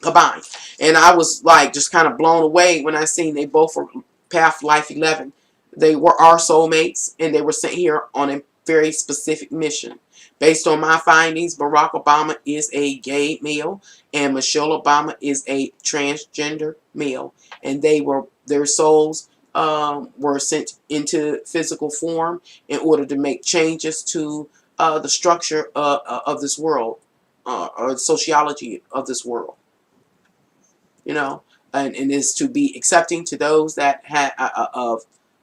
combined. And I was like just kind of blown away when I seen they both were Path Life 11. They were our soulmates, and they were sent here on a very specific mission. Based on my findings, Barack Obama is a gay male and Michelle Obama is a transgender male, and their souls were sent into physical form in order to make changes to the structure of this world, or the sociology of this world. You know, and is to be accepting to those that have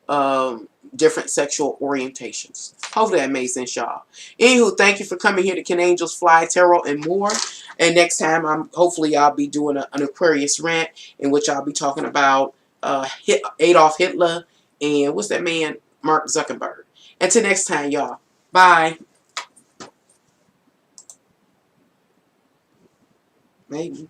of different sexual orientations. Hopefully that made sense, y'all. Anywho, thank you for coming here to Can Angels Fly, Tarot, and more. And next time, hopefully I'll be doing an Aquarius rant in which I'll be talking about Adolf Hitler and what's that man, Mark Zuckerberg. Until next time, y'all. Bye. Maybe.